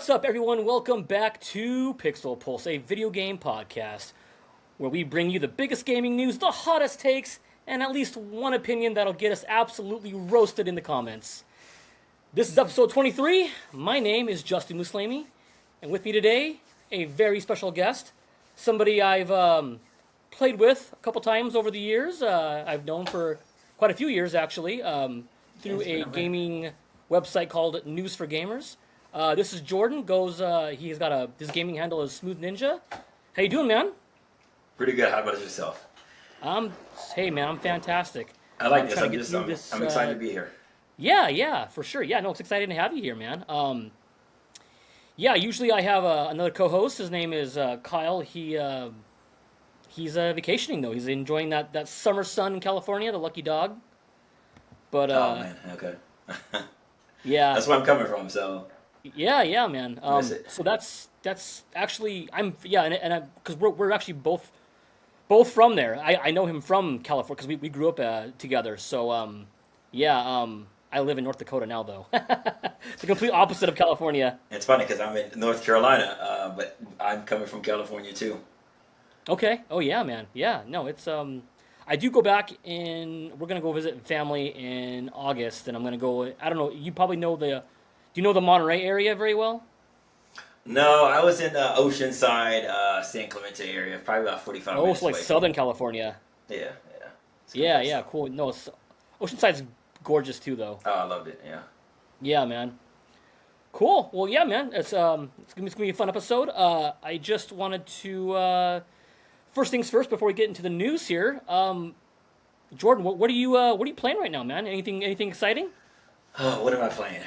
What's up, everyone? Welcome back to Pixel Pulse, a video game podcast where we bring you the biggest gaming news, the hottest takes, and at least one opinion that'll get us absolutely roasted in the comments. This is episode 23. My name is Justin Muslimi, and with me today, a very special guest, somebody I've played with a couple times over the years. I've known for quite a few years, actually, through a gaming website called News for Gamers. This is Jordan. He's got his gaming handle is Smooth Ninja. How you doing, man? Pretty good. How about yourself? Hey, man, I'm fantastic. I like this. I'm excited to be here. Yeah, for sure. Yeah, no, it's exciting to have you here, man. Usually I have another co-host. His name is Kyle. He's vacationing though. He's enjoying that summer sun in California, the lucky dog. But oh man, okay. Yeah, that's where I'm coming from. So yeah, man. So that's actually because we're actually both from there. I know him from California because we grew up together. So I live in North Dakota now, though. The complete opposite of California. It's funny because I'm in North Carolina, but I'm coming from California too. Okay. Oh yeah, man. Yeah. No, it's I do go back we're gonna go visit family in August, and I'm gonna go. I don't know. You probably know do you know the Monterey area very well? No, I was in Oceanside, San Clemente area, probably about 45 minutes so like away Southern California. Yeah. Cool. No, Oceanside's gorgeous too, though. Oh, I loved it. Yeah. Yeah, man. Cool. Well, yeah, man. It's gonna be a fun episode. I just wanted to first things first before we get into the news here. Jordan, what are you playing right now, man? Anything exciting? Oh, what am I playing?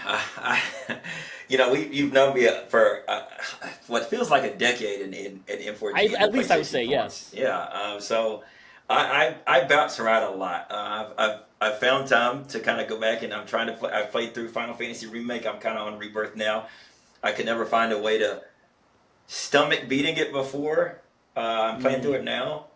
You've known me for what feels like a decade in M4G. At least I would say yes. Yeah. So I bounce around a lot. I've found time to kind of go back, and I'm trying to play. I've played through Final Fantasy Remake. I'm kind of on Rebirth now. I could never find a way to stomach beating it before. I'm playing through it now,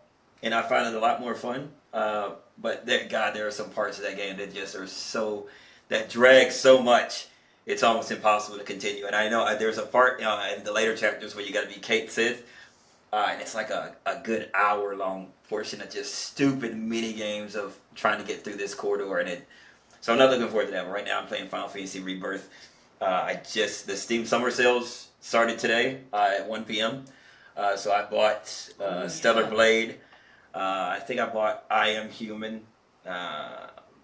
and I find it a lot more fun. But there are some parts of that game that just are that drag so much, it's almost impossible to continue. And I know there's a part in the later chapters where you got to be Kate Sith, and it's like a good hour-long portion of just stupid mini games of trying to get through this corridor. So I'm not looking forward to that. But right now I'm playing Final Fantasy Rebirth. The Steam Summer Sales started today at 1 p.m. So I bought Stellar Blade. I think I bought I Am Human.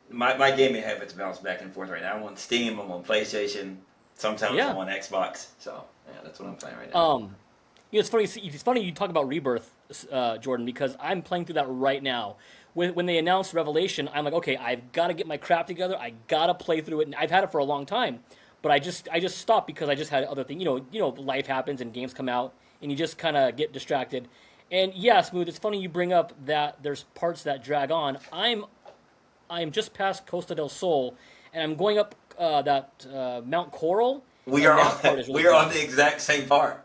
My gaming habits bounce back and forth right now. I'm on Steam. I'm on PlayStation. Sometimes I'm on Xbox. So yeah, that's what I'm playing right now. It's funny you talk about Rebirth, Jordan, because I'm playing through that right now. When they announced Revelation, I'm like, okay, I've got to get my crap together. I gotta play through it, and I've had it for a long time, but I just stopped because I just had other things. You know, life happens and games come out, and you just kind of get distracted. And yeah, Smooth, it's funny you bring up that there's parts that drag on. I'm just past Costa del Sol, and I'm going up that Mount Coral. We are on the exact same part.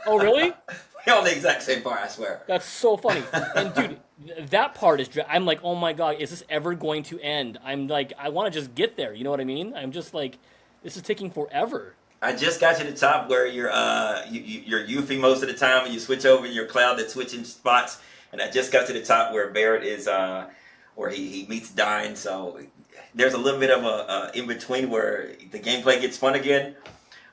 Oh, really? We're on the exact same part, I swear. That's so funny. And dude, that part I'm like, oh my god, is this ever going to end? I'm like, I want to just get there. You know what I mean? I'm just like, this is taking forever. I just got to the top where you're yoofing most of the time, and you switch over in your cloud that's switching spots. And I just got to the top where Barrett is, where he meets Dyne. So there's a little bit of a in between where the gameplay gets fun again.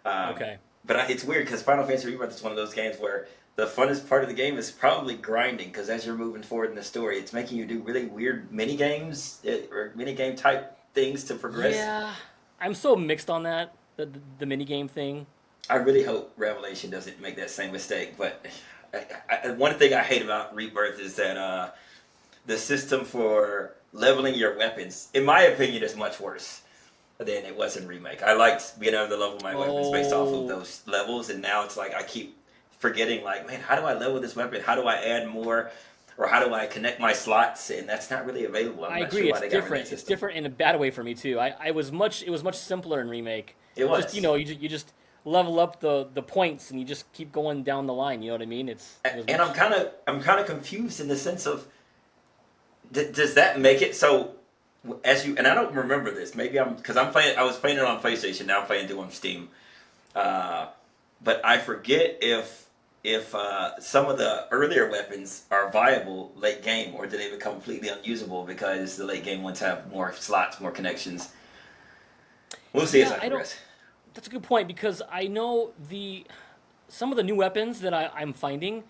Okay. But it's weird because Final Fantasy Rebirth is one of those games where the funnest part of the game is probably grinding, because as you're moving forward in the story, it's making you do really weird mini games or mini game type things to progress. Yeah, I'm so mixed on that. The minigame thing. I really hope Revelation doesn't make that same mistake. But one thing I hate about Rebirth is that the system for leveling your weapons, in my opinion, is much worse than it was in Remake. I liked being able to level my weapons based off of those levels, and now it's like I keep forgetting, like, man, how do I level this weapon? How do I add more? Or how do I connect my slots? And that's not really available. I agree. It's different. It's different in a bad way for me too. It was much simpler in Remake. It was. Just, you just level up the points and you just keep going down the line. You know what I mean? I'm kind of confused in the sense of, does that make it so? And I don't remember this. Maybe I was playing it on PlayStation. Now I'm playing it on Steam. but I forget if some of the earlier weapons are viable late game, or do they become completely unusable because the late game ones have more slots, more connections. We'll see as Yeah, I I don't. progress. That's a good point because I know some of the new weapons that I'm finding,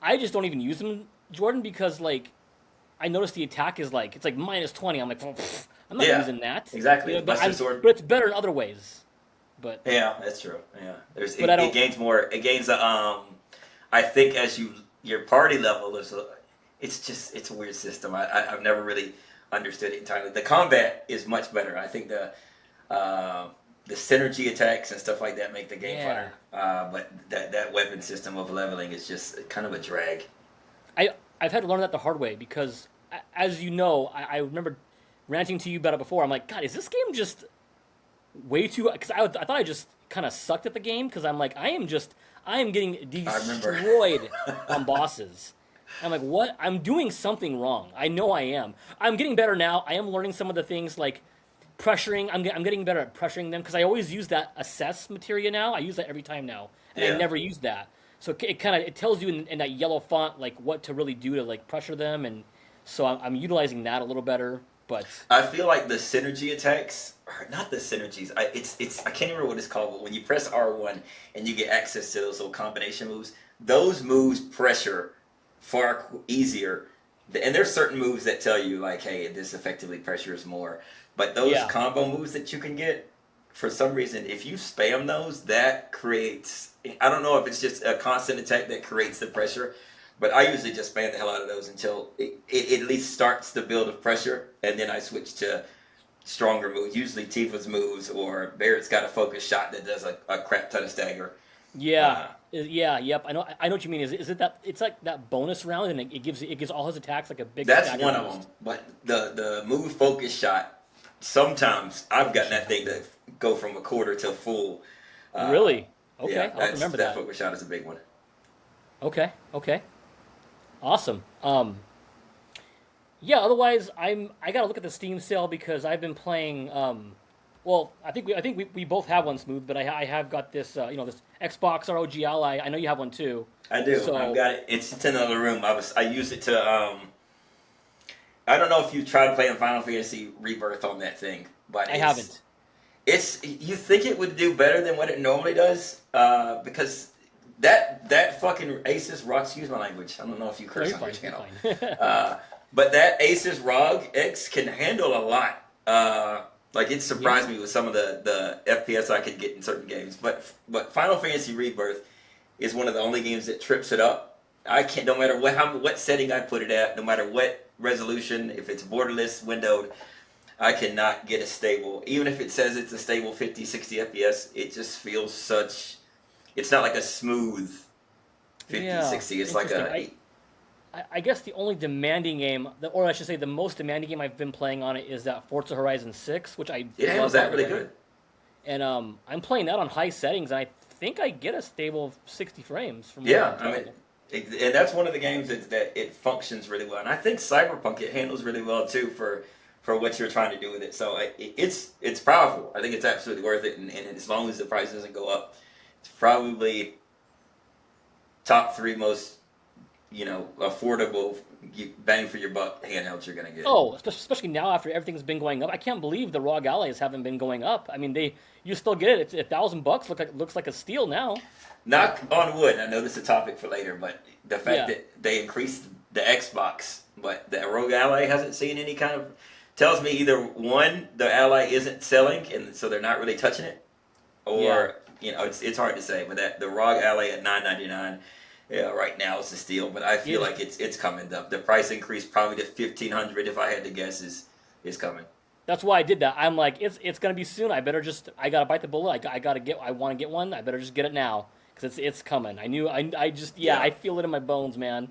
I just don't even use them, Jordan, because like I noticed the attack is like it's like -20. I'm like, well, I'm not Yeah, using that. exactly. Buster But Sword. it's better in other ways. But Yeah, that's true. Yeah, I it don't. gains more. It gains a I think as your party level is, it's a weird system. I've never really understood it entirely. The combat is much better. I think uh, the synergy attacks and stuff like that make the game Yeah, funner. But that weapon system of leveling is just kind of a drag. I've had to learn that the hard way because as you know, I remember ranting to you about it before. I'm like, God, is this game just way too? Because I thought I just kind of sucked at the game because I'm like, I am getting I remember. destroyed on bosses. I'm like, what? I'm doing something wrong. I know I am. I'm getting better now. I am learning some of the things like pressuring. I'm getting better at pressuring them because I always use that assess materia now. I use that every time now, and I Yeah. never used that. So it kind of it tells you in that yellow font like what to really do to like pressure them, and so I'm utilizing that a little better. But I feel like the synergy attacks, or not the synergies. It's I can't remember what it's called, but when you press R1 and you get access to those little combination moves, those moves pressure far easier. And there's certain moves that tell you like, hey, this effectively pressures more. But those yeah, combo moves that you can get, for some reason, if you spam those, that creates. I don't know if it's just a constant attack that creates the pressure, but I usually just spam the hell out of those until it at least starts the build of pressure, and then I switch to stronger moves. Usually Tifa's moves, or Barrett's got a focus shot that does a crap ton of stagger. yeah, Uh, yeah, yep. I know what you mean. Is it that it's like that bonus round and it gives all his attacks like a big that's stagger one of them. boost. But the move focus shot, sometimes I've gotten that thing to go from a quarter to full. Uh, Really? yeah, Okay, I'll have to remember that that. focus shot is a big one. Okay, okay, awesome. Yeah. Otherwise, I gotta look at the Steam sale because I've been playing. Well, I think we both have one, Smooth, but I have got this this Xbox ROG Ally. I know you have one too. I do. I've So got it. It's in another room. I use it to I don't know if you tried playing Final Fantasy Rebirth on that thing, but I haven't. it's you think it would do better than what it normally does, because that fucking Asus ROG, excuse my language. I don't know if you No, curse you're on your fine. channel, You're fine. but that Asus ROG X can handle a lot. Like it surprised Yeah. me with some of the FPS I could get in certain games, but Final Fantasy Rebirth is one of the only games that trips it up. I can't, no matter what setting I put it at, no matter what resolution, if it's borderless, windowed, I cannot get a stable. Even if it says it's a stable 50, 60 FPS, it just feels such. It's not like a smooth 50, Yeah. 60. It's like Interesting. a. I guess the only demanding game, or I should say, the most demanding game I've been playing on it is that Forza Horizon 6, which I It love handles by that the really way. good. And I'm playing that on high settings, and I think I get a stable 60 frames from what I Yeah, can I mean, tell. and that's one of the games that it functions really well. And I think Cyberpunk it handles really well too for what you're trying to do with it. So it's powerful. I think it's absolutely worth it. And as long as the price doesn't go up, it's probably top three most affordable bang for your buck handhelds you're gonna get. Oh, especially now after everything's been going up, I can't believe the ROG Allies haven't been going up. I mean, you still get it. It's $1,000. Looks like a steal now. Knock on wood. I know this is a topic for later, but the fact Yeah, that they increased the Xbox, but the Rogue Ally hasn't seen any kind of tells me either one, the Ally isn't selling, and so they're not really touching it, yeah. or it's hard to say. But that the ROG Ally at $9.99, yeah, right now is a steal. But I feel It like it's coming up. The price increase probably to 1,500 if I had to guess is coming. That's why I did that. I'm like, it's gonna be soon. I gotta bite the bullet. I want to get one. I better just get it now because it's coming. I just yeah, Yeah, I feel it in my bones, man.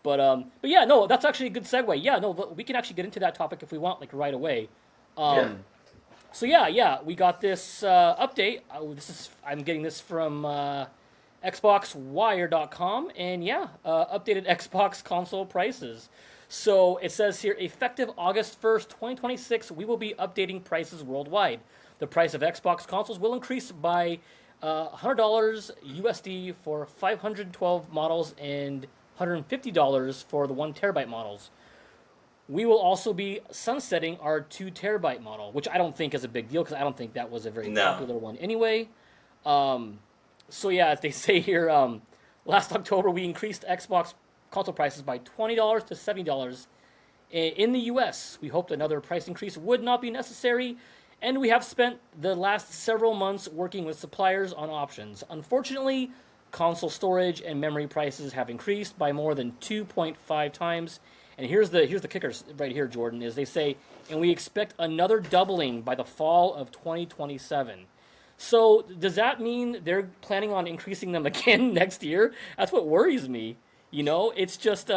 But yeah, no, that's actually a good segue. Yeah, no, but we can actually get into that topic if we want, like right away. yeah. So yeah, we got this update. I'm getting this from XboxWire.com, and yeah, updated Xbox console prices. So it says here, effective August 1st, 2026, we will be updating prices worldwide. The price of Xbox consoles will increase by $100 USD for 512 models and $150 for the 1 terabyte models. We will also be sunsetting our 2 terabyte model, which I don't think is a big deal because I don't think that was a very No. popular one anyway. So yeah, as they say here, last October we increased Xbox console prices by $20 to $70 in the U.S. We hoped another price increase would not be necessary, and we have spent the last several months working with suppliers on options. Unfortunately, console storage and memory prices have increased by more than 2.5 times. And here's the kicker right here, Jordan, is they say, and we expect another doubling by the fall of 2027. So does that mean they're planning on increasing them again next year? That's what worries me. It's just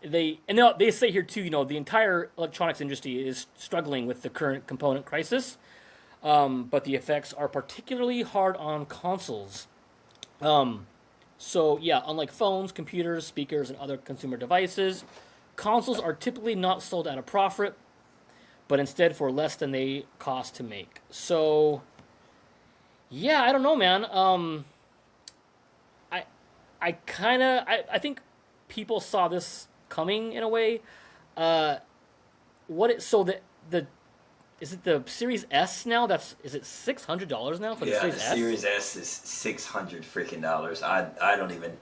they say here too. The entire electronics industry is struggling with the current component crisis, but the effects are particularly hard on consoles. So yeah, unlike phones, computers, speakers, and other consumer devices, consoles are typically not sold at a profit, but instead for less than they cost to make. So yeah, I don't know, man. I think people saw this coming in a way. The is it the Series S now? Is it $600 now for the Yeah, Series the S? Series S is $600 freaking. I don't even.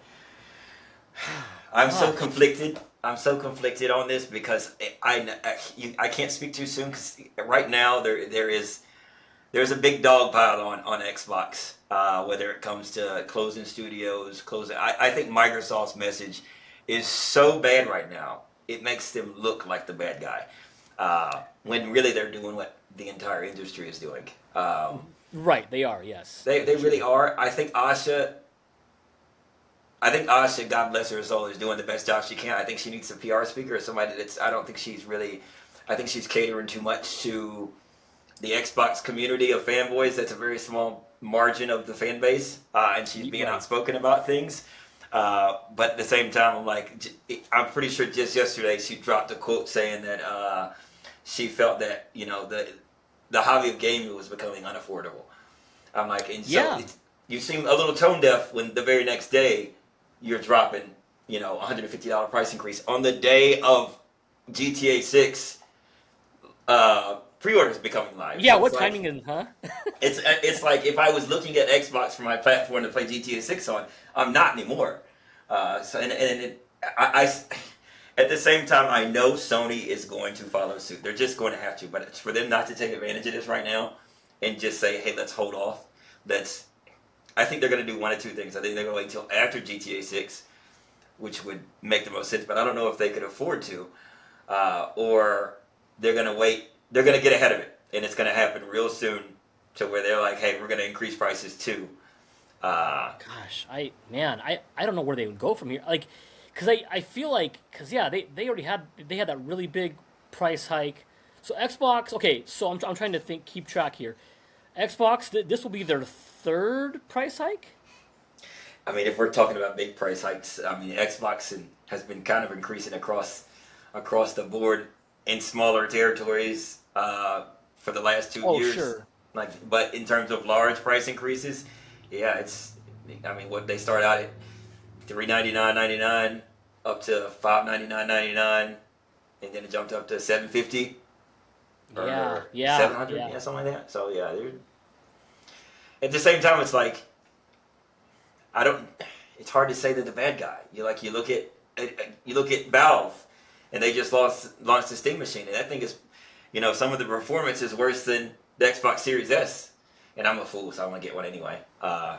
I'm so Gosh. conflicted. I'm so conflicted on this because I can't speak too soon because right now there's a big dog pile on Xbox. Whether it comes to closing studios, closing. I think Microsoft's message is so bad right now. It makes them look like the bad guy. When really they're doing what the entire industry is doing. Right, they are. Yes, They really are. I think Asha, God bless her soul, is doing the best job she can. I think she needs a PR speaker or somebody that's. I don't think she's really. I think she's catering too much to the Xbox community of fanboys. That's a very small margin of the fan base, and she's being Right. outspoken about things. But at the same time, I'm pretty sure just yesterday she dropped a quote saying that she felt that the hobby of gaming was becoming unaffordable. I'm like, and so Yeah. you seem a little tone deaf when the very next day you're dropping, $150 price increase on the day of GTA 6 pre-orders becoming live. Yeah. So it's What like timing is? Huh? it's like if I was looking at Xbox for my platform to play GTA 6 on, I'm not anymore. At the same time, I know Sony is going to follow suit. They're just going to have to. But it's for them not to take advantage of this right now and just say, hey, let's hold off. I think they're going to do one of two things. I think they're going to wait until after GTA 6, which would make the most sense. But I don't know if they could afford to. Or they're going to wait. They're going to get ahead of it. And it's going to happen real soon to where they're like, hey, we're going to increase prices too. Gosh, I don't know where they would go from here. Like, because I feel like yeah, they already had that really big price hike. So Xbox, okay, so I'm trying to keep track here. Xbox, this will be their third price hike. I mean, if we're talking about big price hikes, I mean, has been kind of increasing across the board in smaller territories for the last 2 years. Sure. But in terms of large price increases, yeah, I mean, what they start out at $399.99 up to $599.99, and then it jumped up to $750 or Yeah, 700, yeah. something like that. So yeah, at the same time, it's like I don't. It's hard to say they're the bad guy. You look at Valve, and they just launched the Steam machine, and that thing is, some of the performance is worse than the Xbox Series S. And I'm a fool, so I want to get one anyway. Yeah.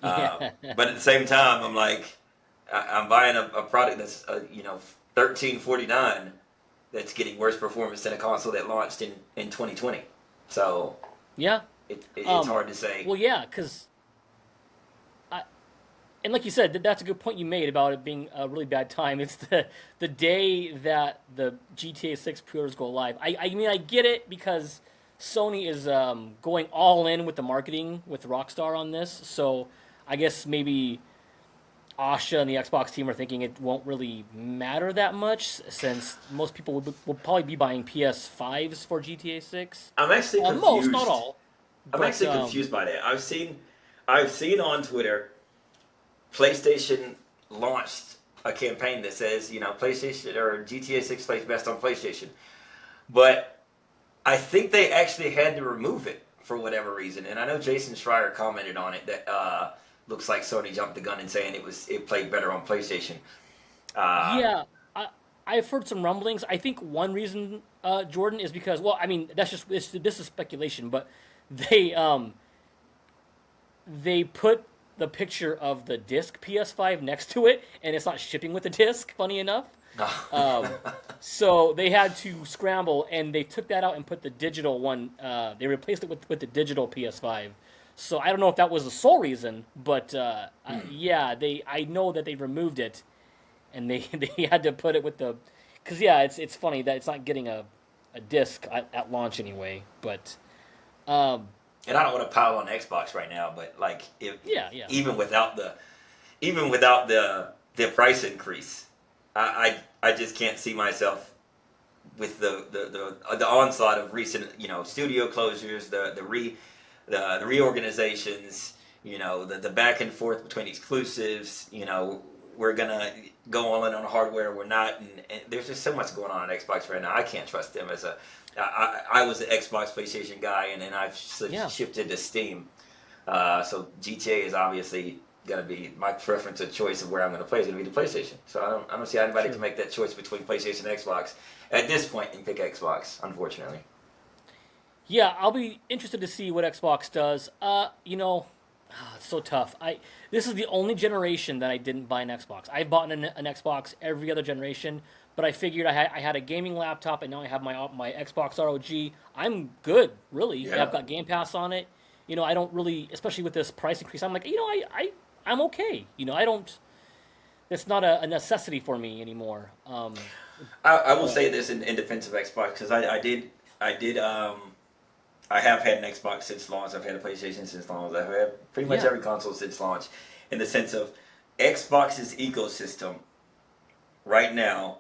But at the same time, I'm like, I'm buying a product that's $13.49 that's getting worse performance than a console that launched in 2020. So Yeah. it's hard to say. Well, yeah, because and like you said, that's a good point you made about it being a really bad time. It's the day that the GTA 6 pre-orders go live. I mean, I get it because Sony is going all in with the marketing with Rockstar on this. So I guess maybe Asha and the Xbox team are thinking it won't really matter that much since most people will probably be buying PS5s for GTA 6. I'm actually Most, not confused. all. I'm But actually confused by that. I've seen on Twitter, PlayStation launched a campaign that says, PlayStation or GTA 6 plays best on PlayStation, but I think they actually had to remove it for whatever reason. And I know Jason Schreier commented on it that looks like Sony jumped the gun in saying it played better on PlayStation. Uh, yeah, I've heard some rumblings. I think one reason, Jordan, is because, well, I mean, this is speculation, but they they put the picture of the disc PS5 next to it, and it's not shipping with the disc. Funny enough, um, so they had to scramble, and they took that out and put the digital one. They replaced it with the digital PS5. So I don't know if that was the sole reason, but yeah, I know that they removed it, and they they had to put it with the, because yeah, it's funny that it's not getting a disc at launch anyway, but. Um, and I don't want to pile on Xbox right now, but like if yeah, yeah. even without the price increase, I just can't see myself with the onslaught of recent studio closures, the reorganizations, the back and forth between exclusives. We're gonna go all in on hardware. We're not, and there's just so much going on Xbox right now. I can't trust them as a. I was an Xbox PlayStation guy, and then I've Yeah, shifted to Steam. So GTA is obviously going to be my preference of choice of where I'm going to play is going to be the PlayStation. So I don't see how anybody sure. can make that choice between PlayStation and Xbox at this point and pick Xbox. Unfortunately. Yeah, I'll be interested to see what Xbox does. It's so tough. This is the only generation that I didn't buy an Xbox. I've bought an Xbox every other generation, but I figured I had a gaming laptop, and now I have my Xbox ROG. I'm good, really. Yeah, I've Yeah. got Game Pass on it. I don't really, especially with this price increase. I'm like, I'm okay. I don't. It's not a necessity for me anymore. I will But say this in defense of Xbox because I did I have had an Xbox since launch. I've had a PlayStation since launch. I've had pretty much yeah, every console since launch. In the sense of Xbox's ecosystem right now,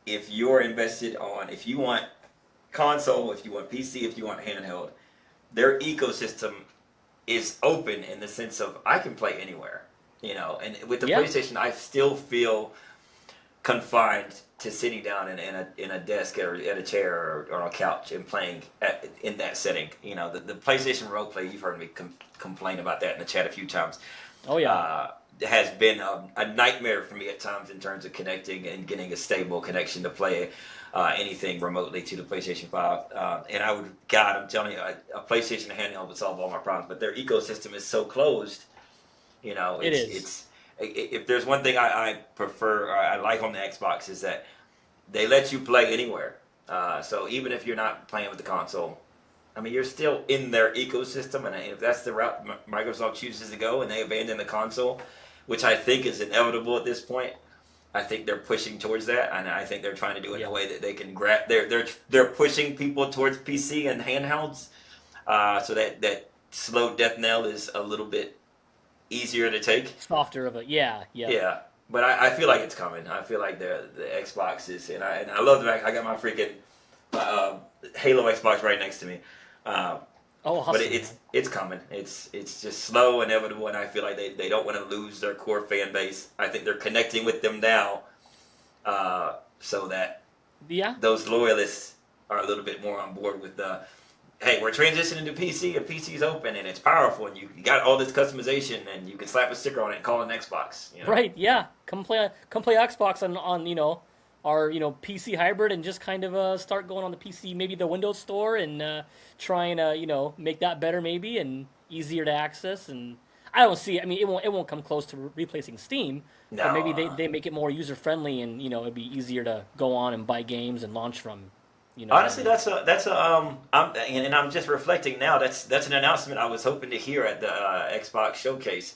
if you're invested if you want console, if you want PC, if you want handheld, their ecosystem is open in the sense of I can play anywhere. And with the yeah, PlayStation, I still feel confined to sitting down in a desk or at a chair or on a couch and playing in that setting. The PlayStation role play, you've heard me complain about that in the chat a few times, oh yeah, has been a nightmare for me at times in terms of connecting and getting a stable connection to play anything remotely to the PlayStation 5. And God, I'm telling you, a PlayStation handheld would solve all my problems, but their ecosystem is so closed. it is. It's if there's one thing I prefer or I like on the Xbox is that they let you play anywhere. So even if you're not playing with the console, I mean you're still in their ecosystem, and if that's the route Microsoft chooses to go and they abandon the console, which I think is inevitable at this point. I think they're pushing towards that, and I think they're trying to do it in Yeah, a way that they can grab. They're pushing people towards PC and handhelds, so that slow death knell is a little bit easier to take. softer of a yeah, yeah. Yeah, but I feel like it's coming. I feel like the Xbox is, and I love the fact I got my freaking uh, Halo Xbox right next to me. Uh, Oh, but awesome, it's coming. It's just slow, inevitable, and I feel like they don't want to lose their core fan base. I think they're connecting with them now, so that yeah. those loyalists are a little bit more on board with the. Hey, we're transitioning to PC, and PC's open, and it's powerful, and you got all this customization, and you can slap a sticker on it and call it an Xbox. Right, yeah. Come play Xbox on our PC hybrid, and just kind of start going on the PC, maybe the Windows Store, and try and make that better maybe and easier to access. And I don't see. I mean, it won't come close to replacing Steam, No, but maybe they make it more user friendly, and it'd be easier to go on and buy games and launch from. I honestly, mean, I'm just reflecting now. That's an announcement I was hoping to hear at the Xbox showcase,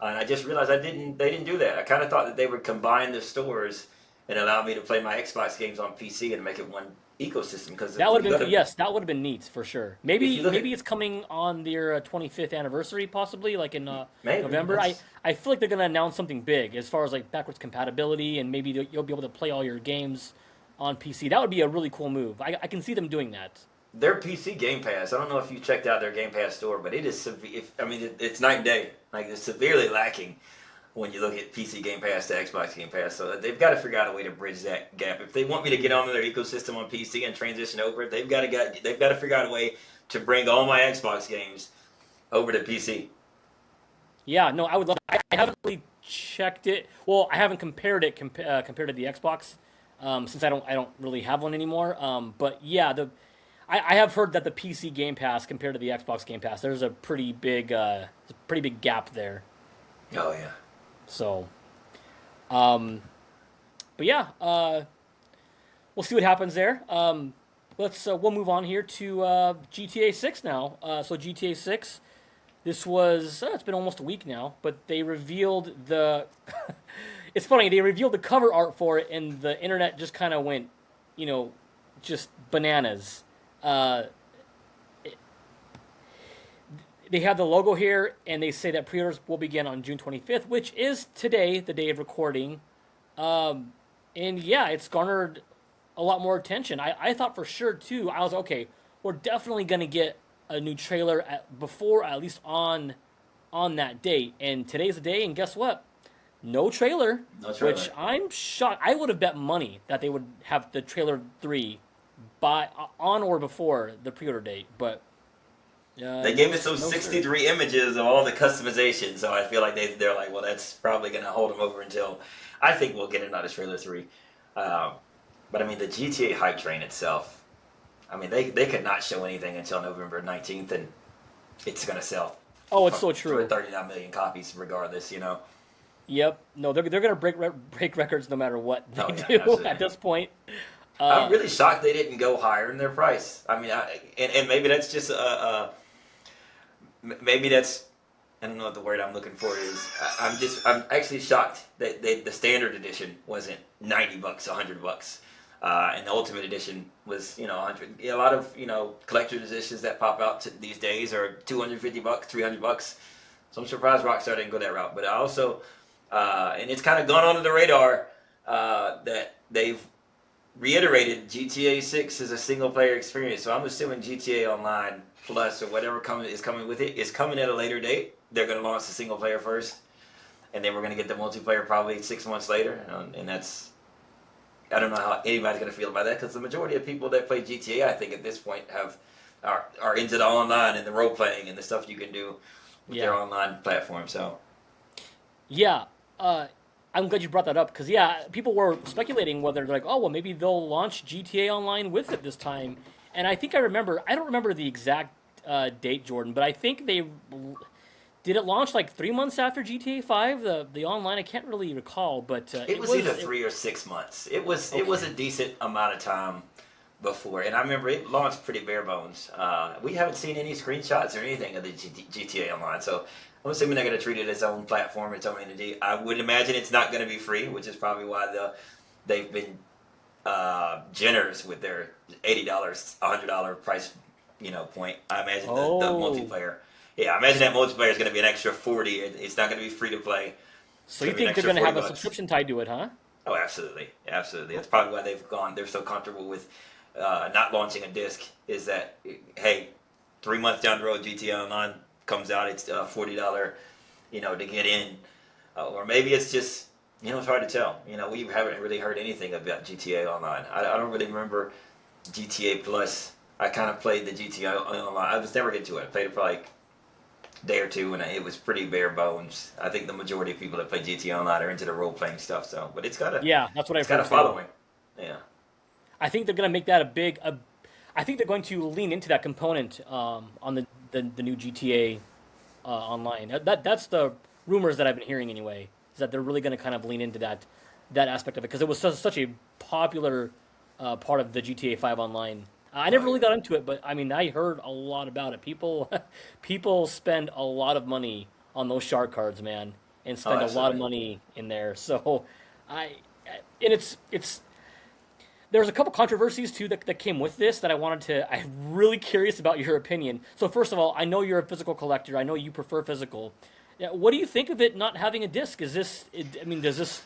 and I just realized they didn't do that. I kind of thought that they would combine the stores and allow me to play my Xbox games on PC and make it one ecosystem. Because that would have been, yes, that would have been neat for sure. if Maybe you look at maybe it's coming on their 25th anniversary, possibly like in maybe November. I that's I feel like they're gonna announce something big as far as like backwards compatibility, and maybe you'll be able to play all your games on PC. That would be a really cool move. I can see them doing that. their PC Game Pass. I don't know if you checked out their Game Pass store, but it is severe. It's night and day. Like it's severely lacking when you look at PC Game Pass to Xbox Game Pass. So they've got to figure out a way to bridge that gap. If they want me to get onto their ecosystem on PC and transition over, they've got to figure out a way to bring all my Xbox games over to PC. Yeah, no, I would love. I haven't really checked it. Well, I haven't compared it compared to the Xbox, since I don't really have one anymore. But yeah, I have heard that the PC Game Pass compared to the Xbox Game Pass, there's a pretty big gap there. Oh yeah. So, but yeah, we'll see what happens there. We'll move on here to GTA 6 now. So GTA 6, this was it's been almost a week now, but they revealed the. It's funny, they revealed the cover art for it, and the internet just kind of went, just bananas. They have the logo here, and they say that pre-orders will begin on June 25th, which is today, the day of recording. And yeah, it's garnered a lot more attention. I thought for sure, too, I was okay, we're definitely going to get a new trailer at least on that date. And today's the day, and guess what? No trailer. No trailer. Which I'm shocked. I would have bet money that they would have the trailer 3 on or before the pre-order date, but they gave us those 63 images of all the customization, so I feel like they're like, well, that's probably going to hold them over until I think we'll get another trailer 3. But I mean, the GTA hype train itself, I mean, they could not show anything until November 19th, and it's going to sell. Oh, it's so true. For 39 million copies, regardless, Yep. No, they're going to break records no matter what they do absolutely. at this point. I'm really shocked they didn't go higher in their price. I mean, and maybe that's just maybe that's, I don't know what the word I'm looking for is. I'm actually shocked that the standard edition wasn't $90, $100, and the ultimate edition was $100. A lot of collector's editions that pop out these days are $250, $300. So I'm surprised Rockstar didn't go that route. But I also, and it's kind of gone under the radar that they've reiterated GTA 6 is a single player experience. So I'm assuming GTA Online Plus or whatever is coming with it is coming at a later date. They're going to launch the single player first, and then we're going to get the multiplayer probably 6 months later. And that's, I don't know how anybody's going to feel about that, because the majority of people that play GTA, I think at this point are into the online and the role playing and the stuff you can do with their online platform. So yeah, I'm glad you brought that up, because people were speculating whether they're like, oh well, maybe they'll launch GTA Online with it this time. And I think I don't remember the exact date, Jordan, but I think did it launch like 3 months after GTA 5, the online? I can't really recall, but it was either 3 or 6 months. It was a decent amount of time before, and I remember it launched pretty bare bones. We haven't seen any screenshots or anything of the GTA Online, so I'm assuming they're going to treat it as its own platform, its own entity. I would imagine it's not going to be free, which is probably why they've been generous with their $80, $100 price, point. I imagine the multiplayer. Yeah, I imagine that multiplayer is going to be an extra $40. It's not going to be free to play. So you think they're going to have a subscription tied to it, huh? Oh, absolutely, absolutely. That's probably why they're so comfortable with not launching a disc. Is that, hey, 3 months down the road, GTA Online comes out, it's $40, to get in, or maybe it's just, it's hard to tell. We haven't really heard anything about GTA Online. I don't really remember GTA Plus. I kind of played the GTA Online. I was never into it. I played it for like a day or two, and it was pretty bare bones. I think the majority of people that play GTA Online are into the role playing stuff. So, but it's got that's what I've heard. Got a following. Yeah. I think they're going to make that I think they're going to lean into that component on the new GTA Online. That's the rumors that I've been hearing anyway. Is that they're really going to kind of lean into that aspect of it, because it was such a popular part of the GTA 5 Online. I never really got into it, but I mean, I heard a lot about it. People spend a lot of money on those shark cards, man, and spend a lot of money in there. So, it's. There's a couple controversies too that came with this that I'm really curious about your opinion. So first of all, I know you're a physical collector. I know you prefer physical. What do you think of it not having a disc? Does this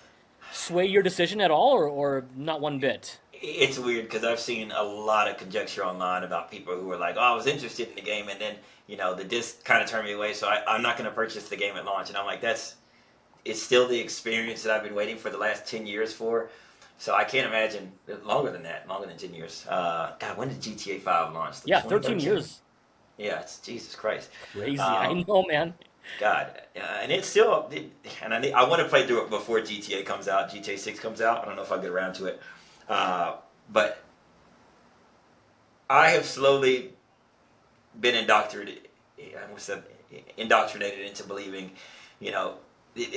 sway your decision at all, or not one bit? It's weird because I've seen a lot of conjecture online about people who are like, "Oh, I was interested in the game, and then the disc kind of turned me away, so I'm not going to purchase the game at launch." And I'm like, it's still the experience that I've been waiting for the last 10 years for. So I can't imagine longer than that, longer than 10 years. God, when did GTA 5 launch? Yeah, 13 years. Yeah, it's Jesus Christ. Crazy. I know, man. God, and it's still, and I want to play through it before GTA comes out. GTA 6 comes out. I don't know if I'll get around to it, but I have slowly been indoctrinated into believing,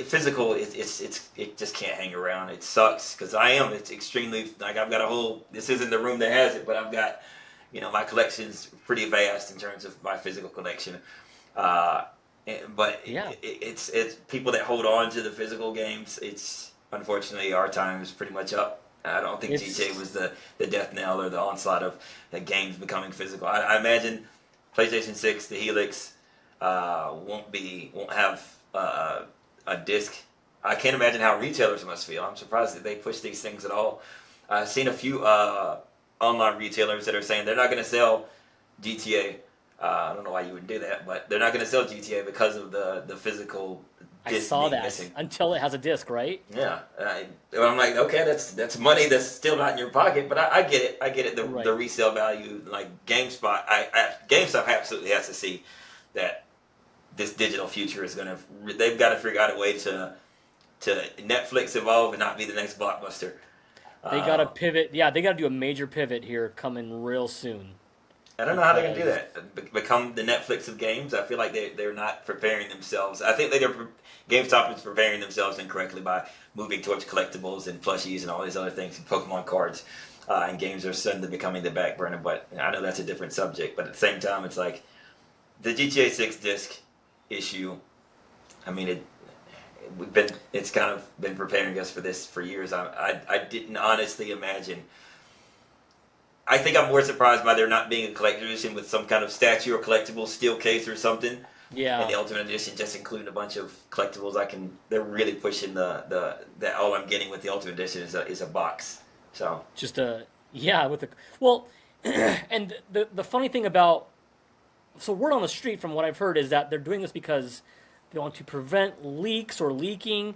physical. It just can't hang around. It sucks because It's extremely like I've got a whole. This isn't the room that has it, but I've got, my collection's pretty vast in terms of my physical collection. But Yeah. it's people that hold on to the physical games. It's unfortunately our time is pretty much up. I don't think GTA was the death knell or the onslaught of the games becoming physical. I imagine PlayStation 6, the Helix, won't have a disc. I can't imagine how retailers must feel. I'm surprised that they push these things at all. I've seen a few online retailers that are saying they're not going to sell GTA. I don't know why you would do that, but they're not going to sell GTA because of the physical I disc saw being that missing. until it has a disc, right? Yeah, I'm like, okay, that's money that's still not in your pocket, but I get it. I get it. Right. The resale value, like GameSpot, GameStop absolutely has to see that this digital future is gonna. They've got to figure out a way to Netflix evolve and not be the next Blockbuster. They got to pivot. Yeah, they got to do a major pivot here coming real soon. I don't know how they're gonna do that. Become the Netflix of games. I feel like they're not preparing themselves. I think GameStop is preparing themselves incorrectly by moving towards collectibles and plushies and all these other things and Pokemon cards. And games are suddenly becoming the back burner. But I know that's a different subject. But at the same time, it's like the GTA 6 disc issue. I mean, it's kind of been preparing us for this for years. I didn't honestly imagine. I think I'm more surprised by there not being a collector's edition with some kind of statue or collectible steel case or something. Yeah. And the Ultimate Edition just including a bunch of collectibles. They're really pushing that all I'm getting with the Ultimate Edition is a box. So Just with the well, and the funny thing about word on the street from what I've heard is that they're doing this because they want to prevent leaks or leaking.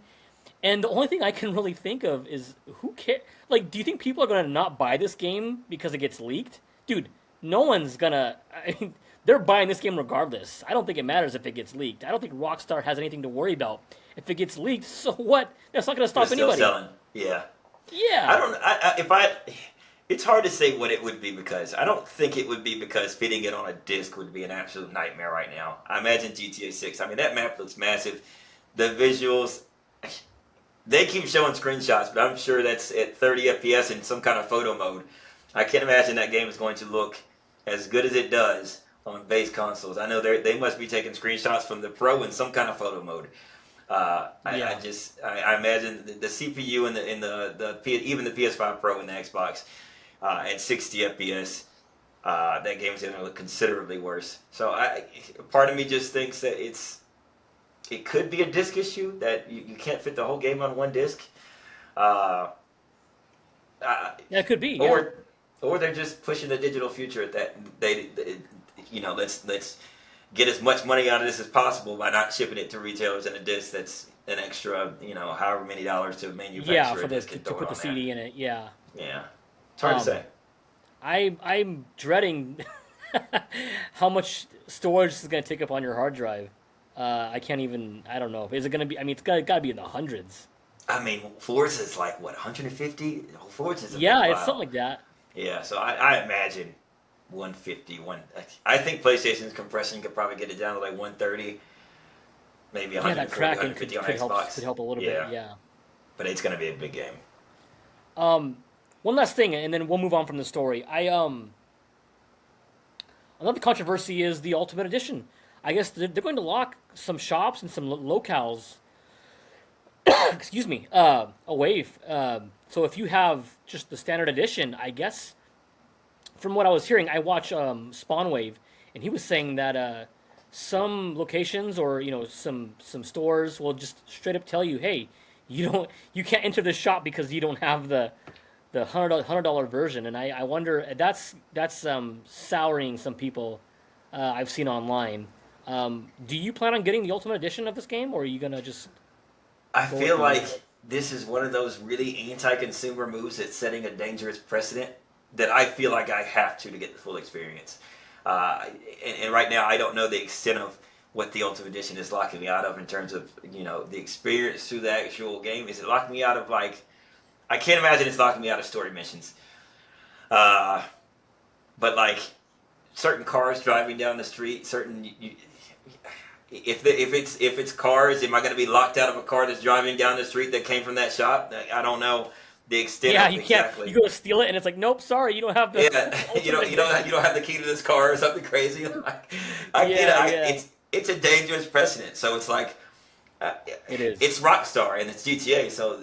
And the only thing I can really think of is who cares? Like, do you think people are gonna not buy this game because it gets leaked? Dude, no one's gonna. I mean, they're buying this game regardless. I don't think it matters if it gets leaked. I don't think Rockstar has anything to worry about. If it gets leaked, so what? That's not gonna stop they're still anybody. selling. Yeah. Yeah. I don't. It's hard to say what it would be because I don't think it would be because fitting it on a disc would be an absolute nightmare right now. I imagine GTA 6. I mean, that map looks massive. The visuals. They keep showing screenshots, but I'm sure that's at 30 FPS in some kind of photo mode. I can't imagine that game is going to look as good as it does on base consoles. I know they must be taking screenshots from the Pro in some kind of photo mode. I imagine the CPU and even the PS5 Pro and the Xbox at 60 FPS, that game is going to look considerably worse. So part of me just thinks that it could be a disc issue that you can't fit the whole game on one disc. Yeah, it could be. Yeah. Or they're just pushing the digital future at that. Let's get as much money out of this as possible by not shipping it to retailers in a disc that's an extra, however many dollars to manufacture. Yeah, for a disc to and throw put it the on CD there. in it. Yeah. Yeah, it's hard to say. I'm dreading how much storage is going to take up on your hard drive. I can't even. I don't know. Is it going to be? I mean, it's got to be in the hundreds. I mean, Forza's like what 150. Forza's a Yeah, big it's file. something like that. Yeah, so I imagine 150. I think PlayStation's compression could probably get it down to like 130, maybe Yeah, that 140, cracking 150 on could Xbox. help a little bit. Yeah. But it's going to be a big game. One last thing, and then we'll move on from the story. Another controversy is the Ultimate Edition. I guess they're going to lock some shops and some locales. Excuse me. Away. So if you have just the standard edition, I guess. From what I was hearing, I watch Spawnwave, and he was saying that some locations or some stores will just straight up tell you, hey, you can't enter the shop because you don't have the the $100 version, and I wonder that's souring some people I've seen online. Do you plan on getting the Ultimate Edition of this game, or are you gonna just I go with feel the? like this is one of those really anti-consumer moves that's setting a dangerous precedent that I feel like I have to get the full experience. Uh, and right now, I don't know the extent of what the Ultimate Edition is locking me out of in terms of the experience through the actual game. Is it locking me out of like? I can't imagine it's locking me out of story missions. Uh, but like certain cars driving down the street, if it's cars, am I going to be locked out of a car that's driving down the street that came from that shop? I don't know the extent Yeah, of you can't. exactly. You go to steal it, and it's like, nope, sorry, you don't have the Yeah, Ultimate you Edition. don't have the key to this car or something crazy. Like, I get it. Yeah, yeah, It's a dangerous precedent. So it's like uh, it is. it's Rockstar and it's GTA, so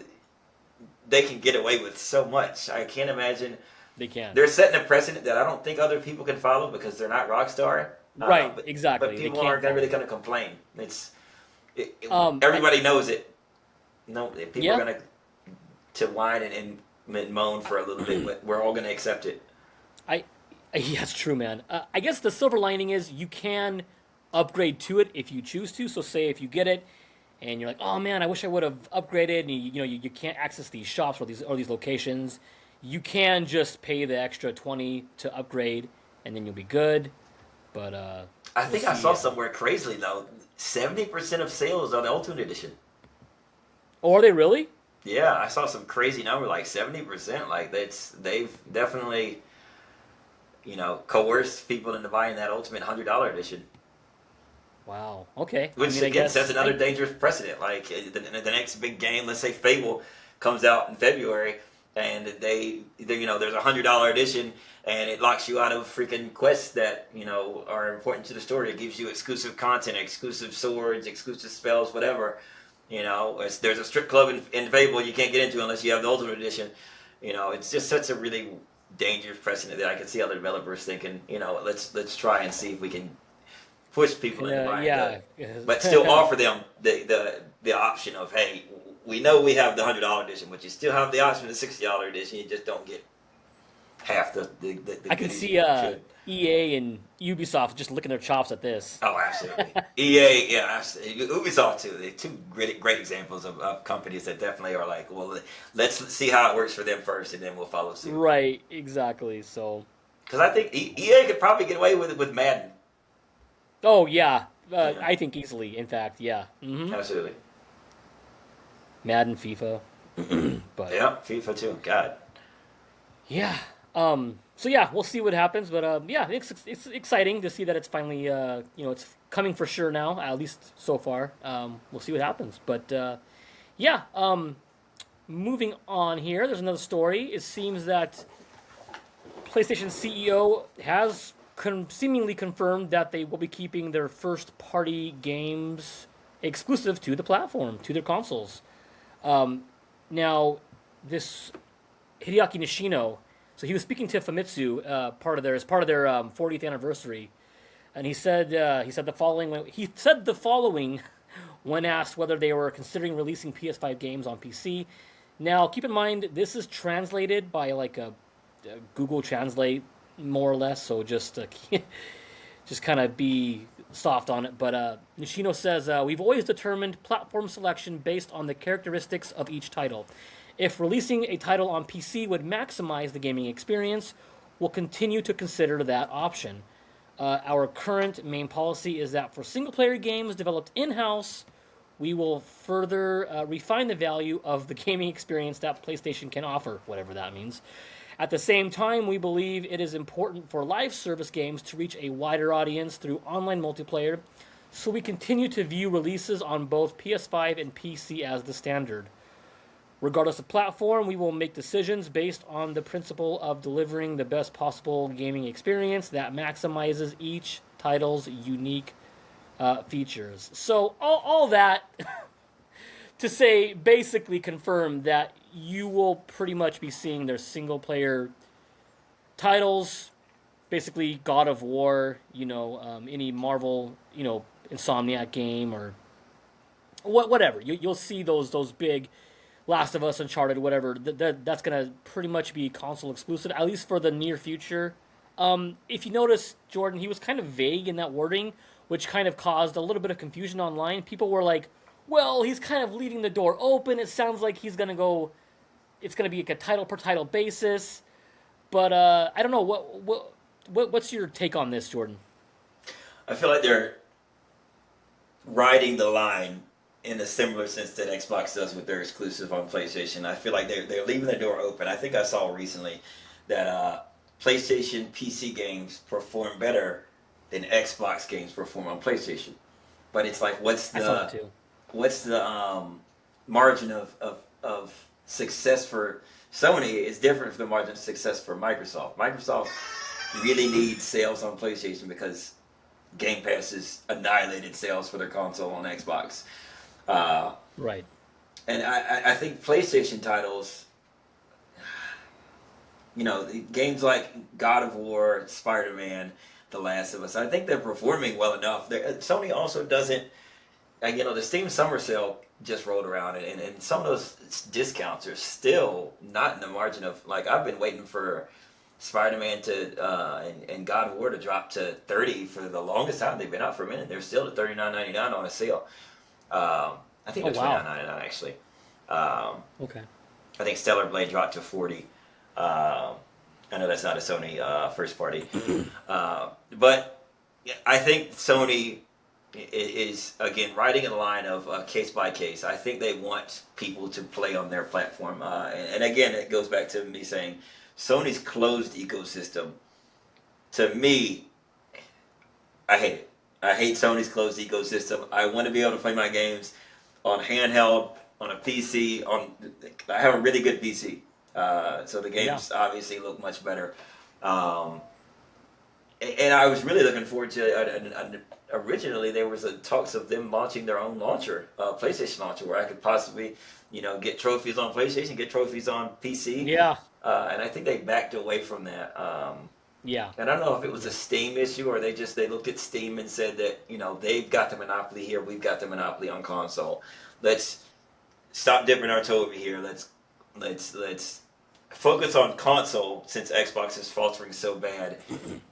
they can get away with so much. I can't imagine They can. they're setting a precedent that I don't think other people can follow because they're not Rockstar. Right, But exactly. They people can't aren't gonna follow really it. gonna complain. I, Everybody knows it. No, people are yeah, gonna to whine and moan for a little bit, but we're all gonna accept it. I, yeah, it's true, man. I guess the silver lining is you can upgrade to it if you choose to. So, say if you get it and you're like, oh man, I wish I would have upgraded, and you can't access these shops or these locations, you can just pay the extra 20 to upgrade, and then you'll be good. But I we'll think I see. saw somewhere crazily though, 70% of sales on the Ultimate Edition. Oh, are they really? Yeah, I saw some crazy number like 70%. Like they've definitely coerced people into buying that Ultimate $100 edition. Wow. Okay. I Which mean, I again sets guess another dangerous precedent. Like the next big game, let's say Fable, comes out in February, and there's $100 edition, and it locks you out of freaking quests that are important to the story. It gives you exclusive content, exclusive swords, exclusive spells, whatever. There's a strip club in Fable you can't get into unless you have the Ultimate Edition. It's just such a really dangerous precedent that I can see other developers thinking, let's try and see if we can push people into buying yeah. but still offer them the option of, hey, we know we have the $100 edition, but you still have the option of the $60 edition. You just don't get half the I can goodies see you should. EA and Ubisoft just licking their chops at this. Oh, absolutely. EA, yeah, absolutely. Ubisoft too. They're two great examples of companies that definitely are like, well, let's see how it works for them first, and then we'll follow suit. Right, exactly. So, Because I think EA could probably get away with it with Madden. oh yeah, Yeah, I think easily. In fact, yeah. absolutely. Madden, FIFA, but Yeah, FIFA too. God. yeah. So yeah, we'll see what happens. But yeah, it's exciting to see that it's finally it's coming for sure now. At least so far. We'll see what happens. But yeah. Moving on here, there's another story. It seems that PlayStation CEO has seemingly confirmed that they will be keeping their first-party games exclusive to the platform, to their consoles. Now, this Hideaki Nishino, so he was speaking to Famitsu, as part of their 40th anniversary, and he said the following. He said the following when asked whether they were considering releasing PS5 games on PC. Now, keep in mind this is translated by like a Google Translate, more or less. So just just kind of be soft on it. But Nishino says, we've always determined platform selection based on the characteristics of each title. If releasing a title on PC would maximize the gaming experience, we'll continue to consider that option. Our current main policy is that for single-player games developed in-house, we will further refine the value of the gaming experience that PlayStation can offer, whatever that means. At the same time, we believe it is important for live service games to reach a wider audience through online multiplayer, so we continue to view releases on both PS5 and PC as the standard. Regardless of platform, we will make decisions based on the principle of delivering the best possible gaming experience that maximizes each title's unique features. So all that to say, basically confirm that you will pretty much be seeing their single player titles, basically God of War, any Marvel, Insomniac game or whatever. You'll see those big Last of Us, Uncharted, whatever. That's gonna pretty much be console exclusive, at least for the near future. If you notice, Jordan, he was kind of vague in that wording, which kind of caused a little bit of confusion online. People were like, "Well, he's kind of leaving the door open. It sounds like he's gonna go. It's gonna be like a title per title basis." But I don't know what's your take on this, Jordan? I feel like they're riding the line in a similar sense that Xbox does with their exclusive on PlayStation. I feel like they're leaving the door open. I think I saw recently that PlayStation PC games perform better than Xbox games perform on PlayStation. But it's like, I saw that too. what's the margin of success for Sony is different from the margin of success for Microsoft. Microsoft really needs sales on PlayStation because Game Pass has annihilated sales for their console on Xbox. Right. And I think PlayStation titles, games like God of War, Spider-Man, The Last of Us, I think they're performing well enough. Sony also doesn't, the Steam Summer Sale just rolled around, and some of those discounts are still not in the margin of, like, I've been waiting for Spider-Man and God of War to drop to 30 for the longest time. They've been out for a minute. They're still at $39.99 on a sale. I think they're $29.99 actually. Okay. I think Stellar Blade dropped to 40. I know that's not a Sony first party, but I think Sony is again riding a line of case by case. I think they want people to play on their platform, and again, it goes back to me saying Sony's closed ecosystem. To me, I hate it. I hate Sony's closed ecosystem. I want to be able to play my games on handheld, on a PC. I have a really good PC, so the games obviously look much better. And I was really looking forward to. Originally, there was talks of them launching their own launcher, PlayStation launcher, where I could possibly, get trophies on PlayStation, get trophies on PC. Yeah. And I think they backed away from that. Yeah. And I don't know if it was a Steam issue or they looked at Steam and said that, they've got the monopoly here, we've got the monopoly on console. Let's stop dipping our toe over here. Let's focus on console since Xbox is faltering so bad.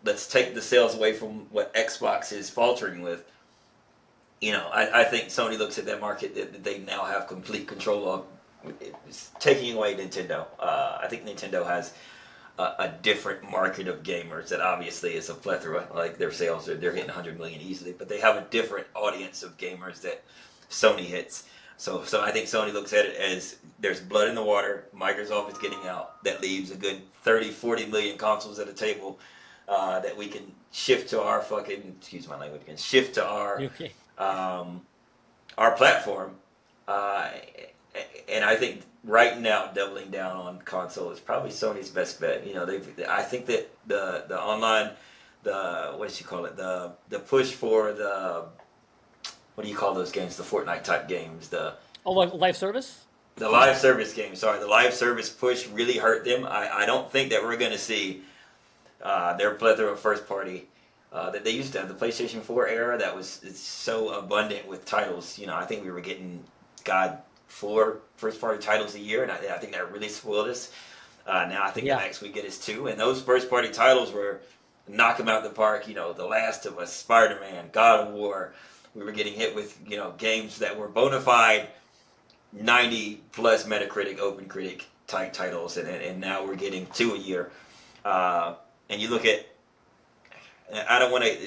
Let's take the sales away from what Xbox is faltering with. I think Sony looks at that market that they now have complete control of. It's taking away Nintendo. I think Nintendo has a different market of gamers that obviously is a plethora. Like their sales, they're hitting 100 million easily, but they have a different audience of gamers that Sony hits. So I think Sony looks at it as there's blood in the water. Microsoft is getting out. That leaves a good 30, 40 million consoles at a table that we can shift to our excuse my language again, shift to our platform. And I think right now doubling down on console is probably Sony's best bet. I think that the online, the push for what do you call those games? The Fortnite type games. Like live service? The live service games. Sorry, the live service push really hurt them. I don't think that we're going to see their plethora of first party that they used to have. The PlayStation 4 era it's so abundant with titles. I think we were getting 4 first party titles a year, and I think that really spoiled us. Now I think the max we get is 2, and those first party titles were knock them out of the park. The Last of Us, Spider-Man, God of War. We were getting hit with games that were bona fide 90 plus Metacritic, OpenCritic type titles, and now we're getting 2 a year. And you look at, I don't want to.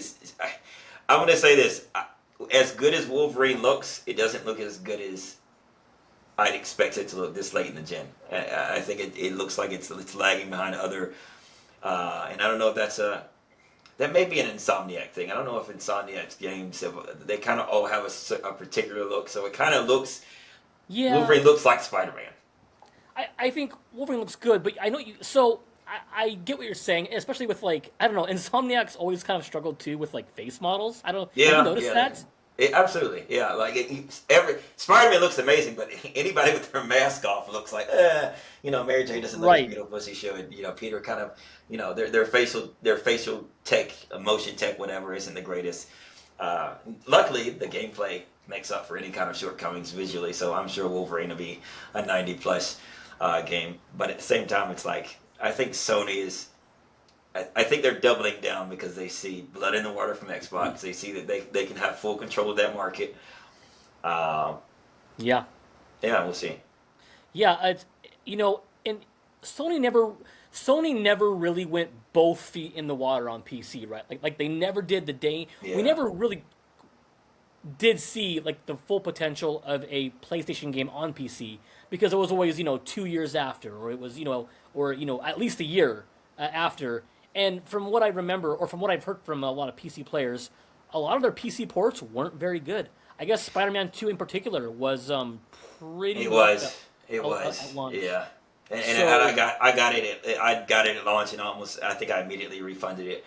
I want to say this: as good as Wolverine looks, it doesn't look as good as I'd expect it to look this late in the gen. I think it looks like it's lagging behind other, and I don't know if that may be an Insomniac thing. I don't know if Insomniac's games they kind of all have a particular look, so it kind of looks. Yeah. Wolverine looks like Spider-Man. I think Wolverine looks good, but I know you. So I get what you're saying, especially with I don't know. Insomniac's always kind of struggled too with face models. I don't. Yeah. Have you noticed that? Absolutely, yeah. Spider-Man looks amazing, but anybody with their mask off looks like, Mary Jane doesn't look as good as she should. Peter kind of, their facial tech, motion tech, whatever, isn't the greatest. Luckily, the gameplay makes up for any kind of shortcomings visually. So I'm sure Wolverine will be a 90 plus game. But at the same time, it's like I think Sony is. I think they're doubling down because they see blood in the water from Xbox. They see that they can have full control of that market. Yeah. Yeah, we'll see. Yeah, it's, and Sony never really went both feet in the water on PC, right? Like they never did the day. Yeah. We never really did see like the full potential of a PlayStation game on PC because it was always 2 years after, or it was or at least a year after. And from what I remember, or from what I've heard from a lot of PC players, a lot of their PC ports weren't very good. I guess Spider-Man 2 in particular was pretty. It rough was. It was. at launch. Yeah. And So I got it at launch and I think I immediately refunded it.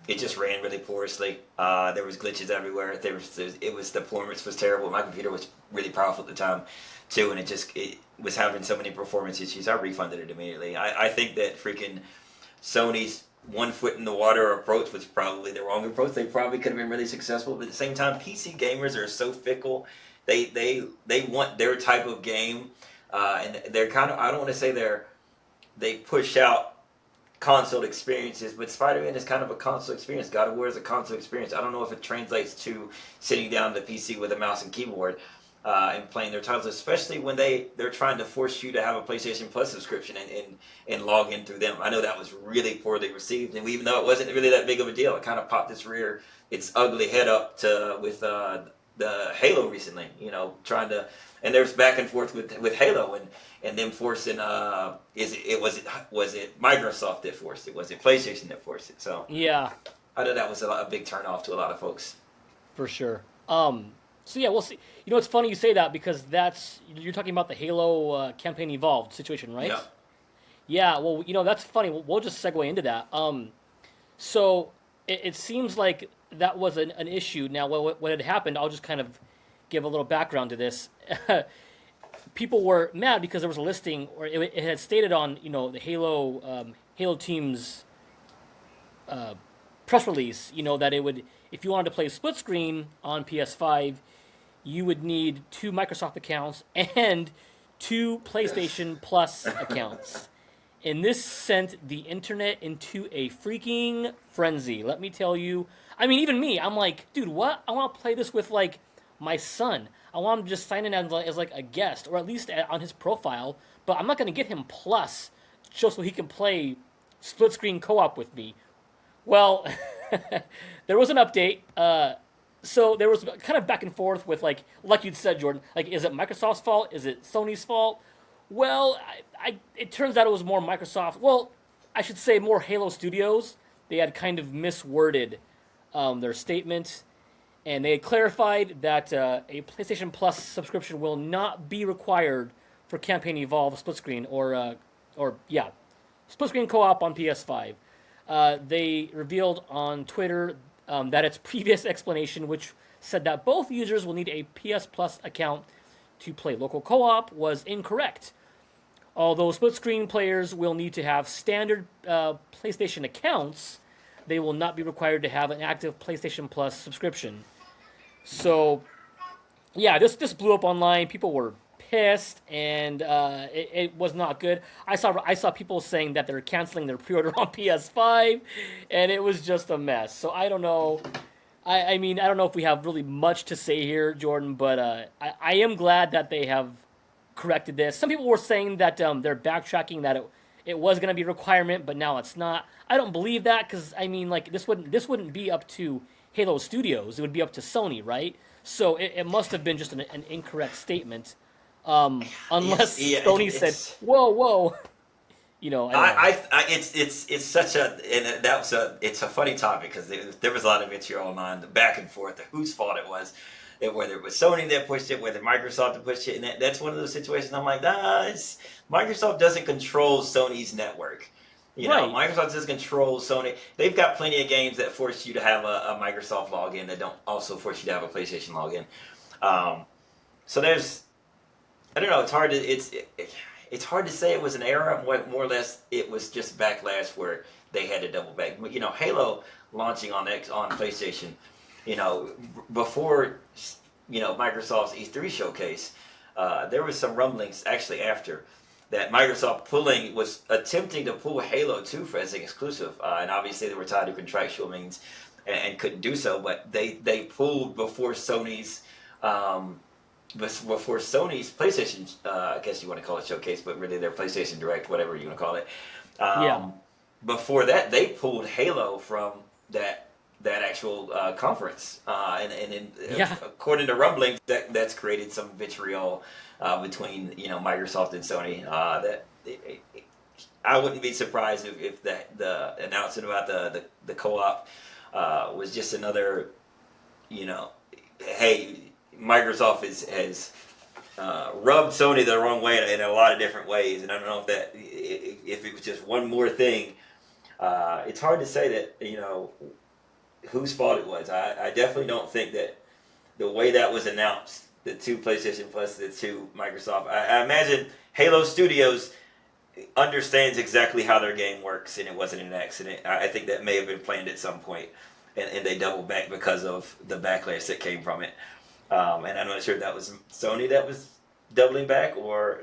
It just ran really porously. There was glitches everywhere. The performance was terrible. My computer was really powerful at the time too, and it was having so many performance issues. I refunded it immediately. I think that freaking Sony's one foot in the water approach was probably the wrong approach. They probably could have been really successful, but at the same time, PC gamers are so fickle. They want their type of game, and they're kind of, I don't want to say they push out console experiences, but Spider-Man is kind of a console experience. God of War is a console experience. I don't know if it translates to sitting down at the PC with a mouse and keyboard and playing their titles, especially when they're trying to force you to have a PlayStation Plus subscription and log in through them. I know that was really poorly received, and even though it wasn't really that big of a deal, it kind of popped its ugly head up with the Halo recently. Trying to, and there's back and forth with Halo and them forcing. Was it Microsoft that forced it? Was it PlayStation that forced it? So yeah, I know that was a big turn off to a lot of folks. for sure. So yeah, we'll see. It's funny you say that because you're talking about the Halo campaign evolved situation, right? Yeah. Yeah. Well, that's funny. We'll just segue into that. So it seems like that was an issue. Now, what had happened? I'll just kind of give a little background to this. People were mad because there was a listing, or it had stated on the Halo team's press release, that it would, if you wanted to play split screen on PS5, you would need 2 Microsoft accounts and 2 PlayStation Plus accounts. And this sent the internet into a freaking frenzy. Let me tell you. I mean, even me, I'm like, dude, what? I want to play this with like my son. I want him to just sign in as like a guest, or at least on his profile. But I'm not going to get him Plus just so he can play split screen co-op with me. Well, there was an update. So there was kind of back and forth with like you'd said, Jordan. Like, is it Microsoft's fault? Is it Sony's fault? Well, it turns out it was more Microsoft. Well, I should say more Halo Studios. They had kind of misworded their statement, and they had clarified that a PlayStation Plus subscription will not be required for Campaign Evolve split screen or split screen co-op on PS5. They revealed on Twitter that its previous explanation, which said that both users will need a PS Plus account to play local co-op, was incorrect. Although split screen players will need to have standard PlayStation accounts, they will not be required to have an active PlayStation Plus subscription. So, yeah, this blew up online. People were pissed, and it was not good. I saw people saying that they're canceling their pre-order on PS5, and it was just a mess. So I don't know. I mean, I don't know if we have really much to say here, Jordan, but I am glad that they have corrected this. Some people were saying that they're backtracking, that it was going to be a requirement, but now it's not. I don't believe that, because I mean, like, this wouldn't be up to Halo Studios. It would be up to Sony, right? So it must have been just an incorrect statement. Unless Sony said, "Whoa," it's such it's a funny topic because there was a lot of vitriol online, the back and forth, the whose fault it was, whether it was Sony that pushed it, whether Microsoft that pushed it, and that's one of those situations. I'm like, Microsoft doesn't control Sony's network. Microsoft doesn't control Sony. They've got plenty of games that force you to have a Microsoft login that don't also force you to have a PlayStation login. So there's. I don't know. It's hard to say it was an error. More or less, it was just backlash where they had to double back. Halo launching on PlayStation you know, before, Microsoft's E3 showcase, there was some rumblings actually after that Microsoft was attempting to pull Halo 2 for as an exclusive, and obviously they were tied to contractual means and couldn't do so. But they pulled before Sony's PlayStation, I guess you want to call it showcase, but really their PlayStation Direct, whatever you want to call it. Yeah. Before that, they pulled Halo from that actual conference, Yeah. according to rumblings, that's created some vitriol between Microsoft and Sony. I wouldn't be surprised if the announcement about the co-op was just another, hey, Microsoft has rubbed Sony the wrong way in a lot of different ways, and I don't know if it was just one more thing. It's hard to say that whose fault it was. I definitely don't think that the way that was announced, the two PlayStation Plus, the two Microsoft. I imagine Halo Studios understands exactly how their game works, and it wasn't an accident. I think that may have been planned at some point, and they doubled back because of the backlash that came from it. And I'm not sure if that was Sony that was doubling back, or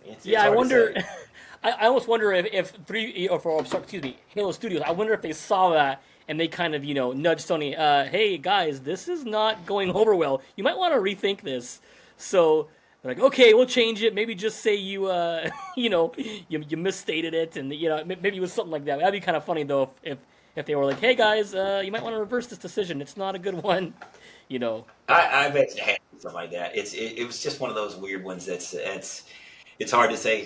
it's Yeah, I hard to wonder. say. I almost wonder if excuse me, Halo Studios. I wonder if they saw that and they kind of nudged Sony. Hey guys, this is not going over well. You might want to rethink this. So they're like, okay, we'll change it. Maybe just say you you misstated it, and maybe it was something like that. That'd be kind of funny though if they were like, hey guys, you might want to reverse this decision. It's not a good one. But I bet it had something like that. It was just one of those weird ones it's hard to say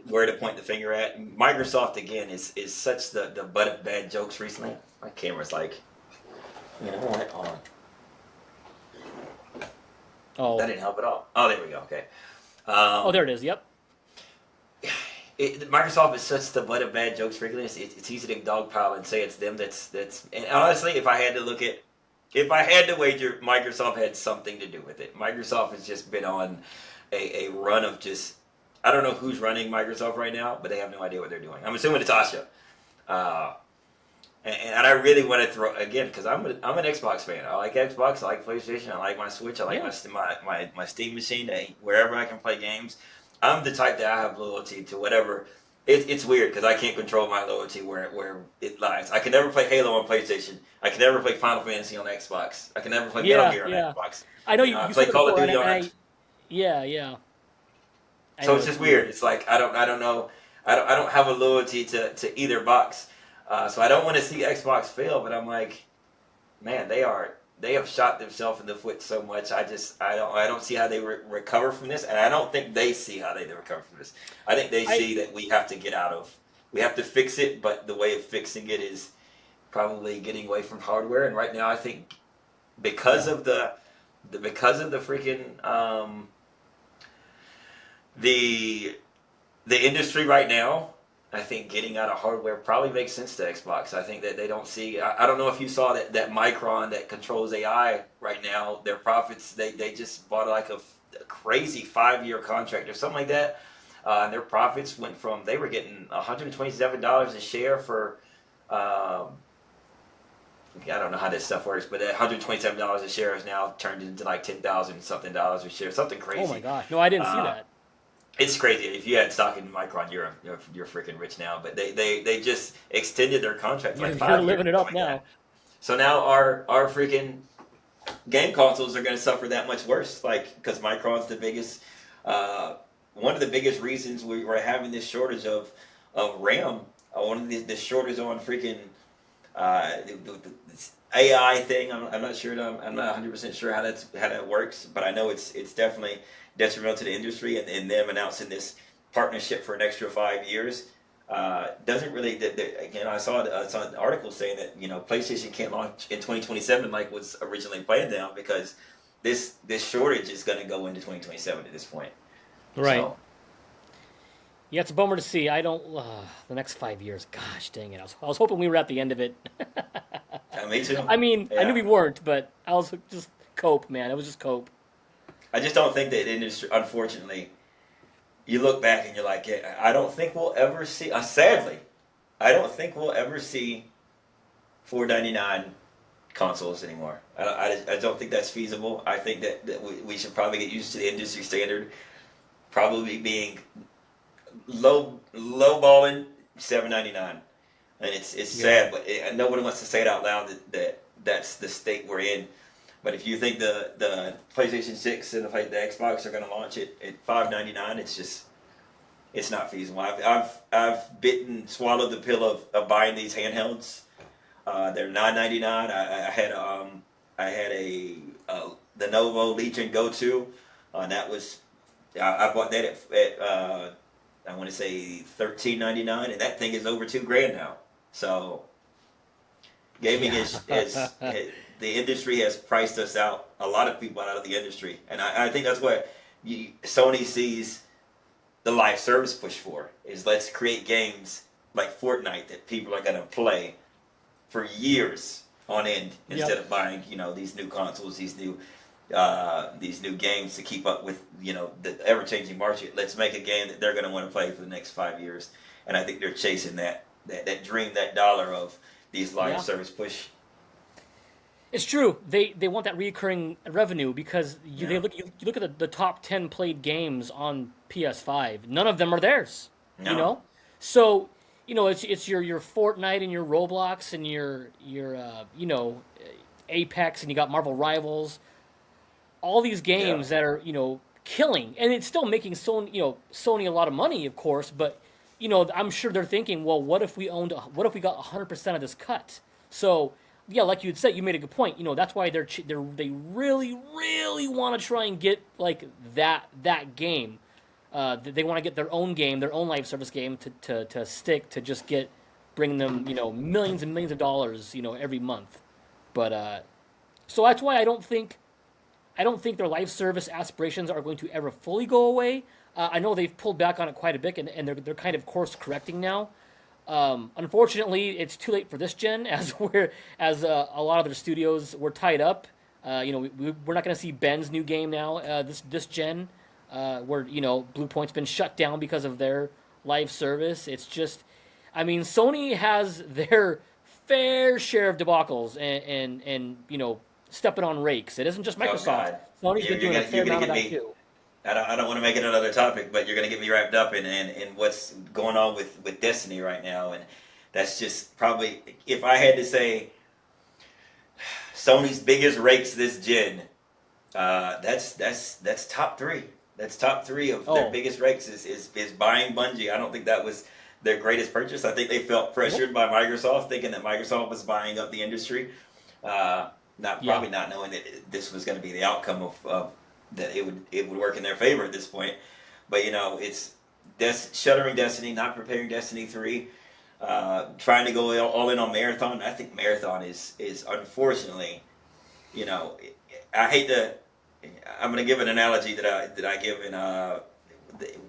where to point the finger at. Microsoft again is such the butt of bad jokes recently. My camera's like, what? Hold on. oh That didn't help at all. Oh, there we go. Okay. oh, Um, there it is. Yep. Microsoft is such the butt of bad jokes frequently. It's easy to dogpile and say it's them. That's. And honestly, if I had to wager, Microsoft had something to do with it. Microsoft has just been on a run of just. I don't know who's running Microsoft right now, but they have no idea what they're doing. I'm assuming it's Asha. Uh, and I really want to throw again because I'm an Xbox fan. I like Xbox. I like PlayStation. I like my Switch. I like Yeah. my Steam machine. Wherever I can play games, I'm the type that I have loyalty to whatever. It's weird because I can't control my loyalty where it lies. I can never play Halo on PlayStation. I can never play Final Fantasy on Xbox. I can never play Metal Yeah. Gear on Yeah. Xbox. I know I you play said it Call of before, Duty on and Xbox. yeah, yeah. I So know it's it's just weird. weird. It's like I don't know. I don't have a loyalty to either box. So I don't want to see Xbox fail. But I'm like, man, they have shot themselves in the foot so much. I don't see how they recover from this, and I don't think they see how they recover from this. I think they I see that we have to fix it, but the way of fixing it is probably getting away from hardware. And right now, I think because yeah. of because of the freaking the the industry right now, I think getting out of hardware probably makes sense to Xbox. I think that they don't see. I don't know if you saw that Micron that controls AI right now. Their profits they just bought like a crazy 5-year contract or something like that. And their profits went from they were getting $127 a share for. I don't know how this stuff works, but $127 a share is now turned into like 10,000 something dollars a share, something Oh my crazy. gosh. No, I didn't see Uh, that. it's crazy. If you had stock in Micron, you're freaking rich now. But they just extended their contract for like You're 5 years, living it something up like that. now. So now our freaking game consoles are going to suffer that much worse, like because Micron's the biggest, uh, one of the biggest reasons we were having this shortage of RAM. One of the shortage on freaking this AI thing. I'm not sure. I'm not 100% sure how that works, but I know it's definitely detrimental to the industry, and them announcing this partnership for an extra 5 years. Doesn't really. Again, I saw an article saying that PlayStation can't launch in 2027 like was originally planned now because this shortage is going to go into 2027 at this point. Right. So Yeah, it's a bummer to see. I don't. The next 5 years. Gosh dang it. I was hoping we were at the end of it. me too. I mean, I knew Yeah. we weren't, but I was just cope, man. It was just cope. I just don't think that industry. Unfortunately, you look back and you're like, yeah, I don't think we'll ever see. Sadly, I don't think we'll ever see 499 consoles anymore. I don't think that's feasible. I think that we should probably get used to the industry standard, probably being low balling $7.99, and it's Yeah. sad, but nobody wants to say it out loud that's the state we're in. But if you think the PlayStation 6 and the Xbox are going to launch it at $5.99, it's not feasible. I've swallowed the pill of buying these handhelds. They're $9.99. I had a Lenovo Legion Go 2. That was I bought that at I want to say $13.99, and that thing is over $2,000 now. So gaming Yeah. is the industry has priced us out. A lot of people out of the industry, and I think that's what Sony sees the live service push for is let's create games like Fortnite that people are gonna play for years on end instead Yep. of buying these new consoles, these new games to keep up with the ever changing market. Let's make a game that they're gonna want to play for the next 5 years, and I think they're chasing that dream, that dollar of these live Yeah. service push. It's true. They want that recurring revenue because Yeah. you look at the top 10 played games on PS5. None of them are theirs. You No. know, so it's your Fortnite and your Roblox and your Apex, and you got Marvel Rivals. All these Yeah. games that are killing, and it's still making Sony a lot of money, of course. But I'm sure they're thinking, well, what if we got 100% of this cut? So yeah, like you had said, you made a good point. That's why they really really want to try and get like that game. They want to get their own game, their own live service game to stick to just bring them millions and millions of dollars every month. But so that's why I don't think their live service aspirations are going to ever fully go away. I know they've pulled back on it quite a bit, and they're kind of course correcting now. Unfortunately, it's too late for this gen, as a lot of their studios were tied up. We're not going to see Ben's new game now this gen, where Blue Point's been shut down because of their live service. It's just, I mean, Sony has their fair share of debacles and stepping on rakes. It isn't just Oh Microsoft. God, Sony's been doing a fair you're gonna amount of get that me. too. I don't want to make it another topic, but you're going to get me wrapped up in what's going on with Destiny right now, and that's just probably if I had to say Sony's biggest rakes this gen, that's top three. That's top three of their Oh, biggest rakes is buying Bungie. I don't think that was their greatest purchase. I think they felt nope. pressured by Microsoft, thinking that Microsoft was buying up the industry, not Yeah. probably not knowing that this was going to be the outcome of that it would work in their favor at this point. But it's shuttering Destiny, not preparing Destiny 3, trying to go all in on Marathon. I think Marathon is unfortunately, you know, I hate to. I'm going to give an analogy that I give in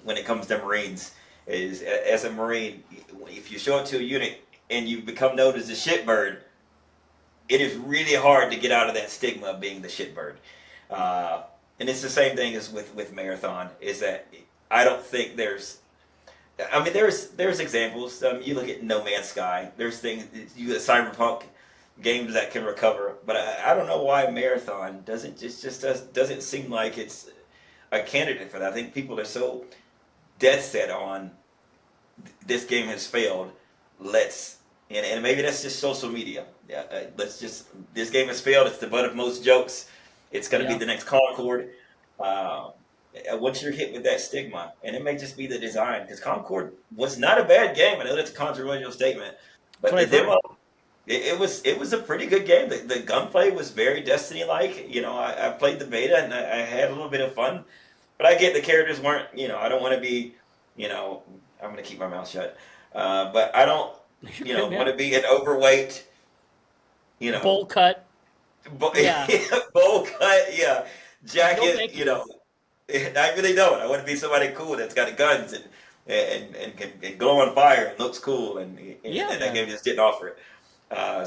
when it comes to Marines. Is as a Marine, if you show up to a unit and you become known as the shitbird, it is really hard to get out of that stigma of being the shitbird. And it's the same thing as with Marathon. Is that I don't think there's. I mean, there's examples. You look at No Man's Sky. There's things you get Cyberpunk games that can recover, but I don't know why Marathon doesn't seem like it's a candidate for that. I think people are so dead set on this game has failed. And maybe that's just social media. Yeah, this game has failed. It's the butt of most jokes. It's going to be Yeah. the next Concord. Uh, Once you're hit with that stigma, and it may just be the design, because Concord was not a bad game. I know that's a controversial statement, That's but what the I've heard. demo it was a pretty good game. The gunplay was very Destiny like. I played the beta and I had a little bit of fun, but I get the characters weren't. I don't want to be. I'm gonna keep my mouth shut. But I don't. You're good, Want man. to be an overweight. You know, Bowl cut. bo- Yeah. bowl cut. Yeah, No, jacket. thank you. I really don't. I want to be somebody cool that's got guns and can glow on fire and looks cool Yeah, and that man. game just didn't offer it.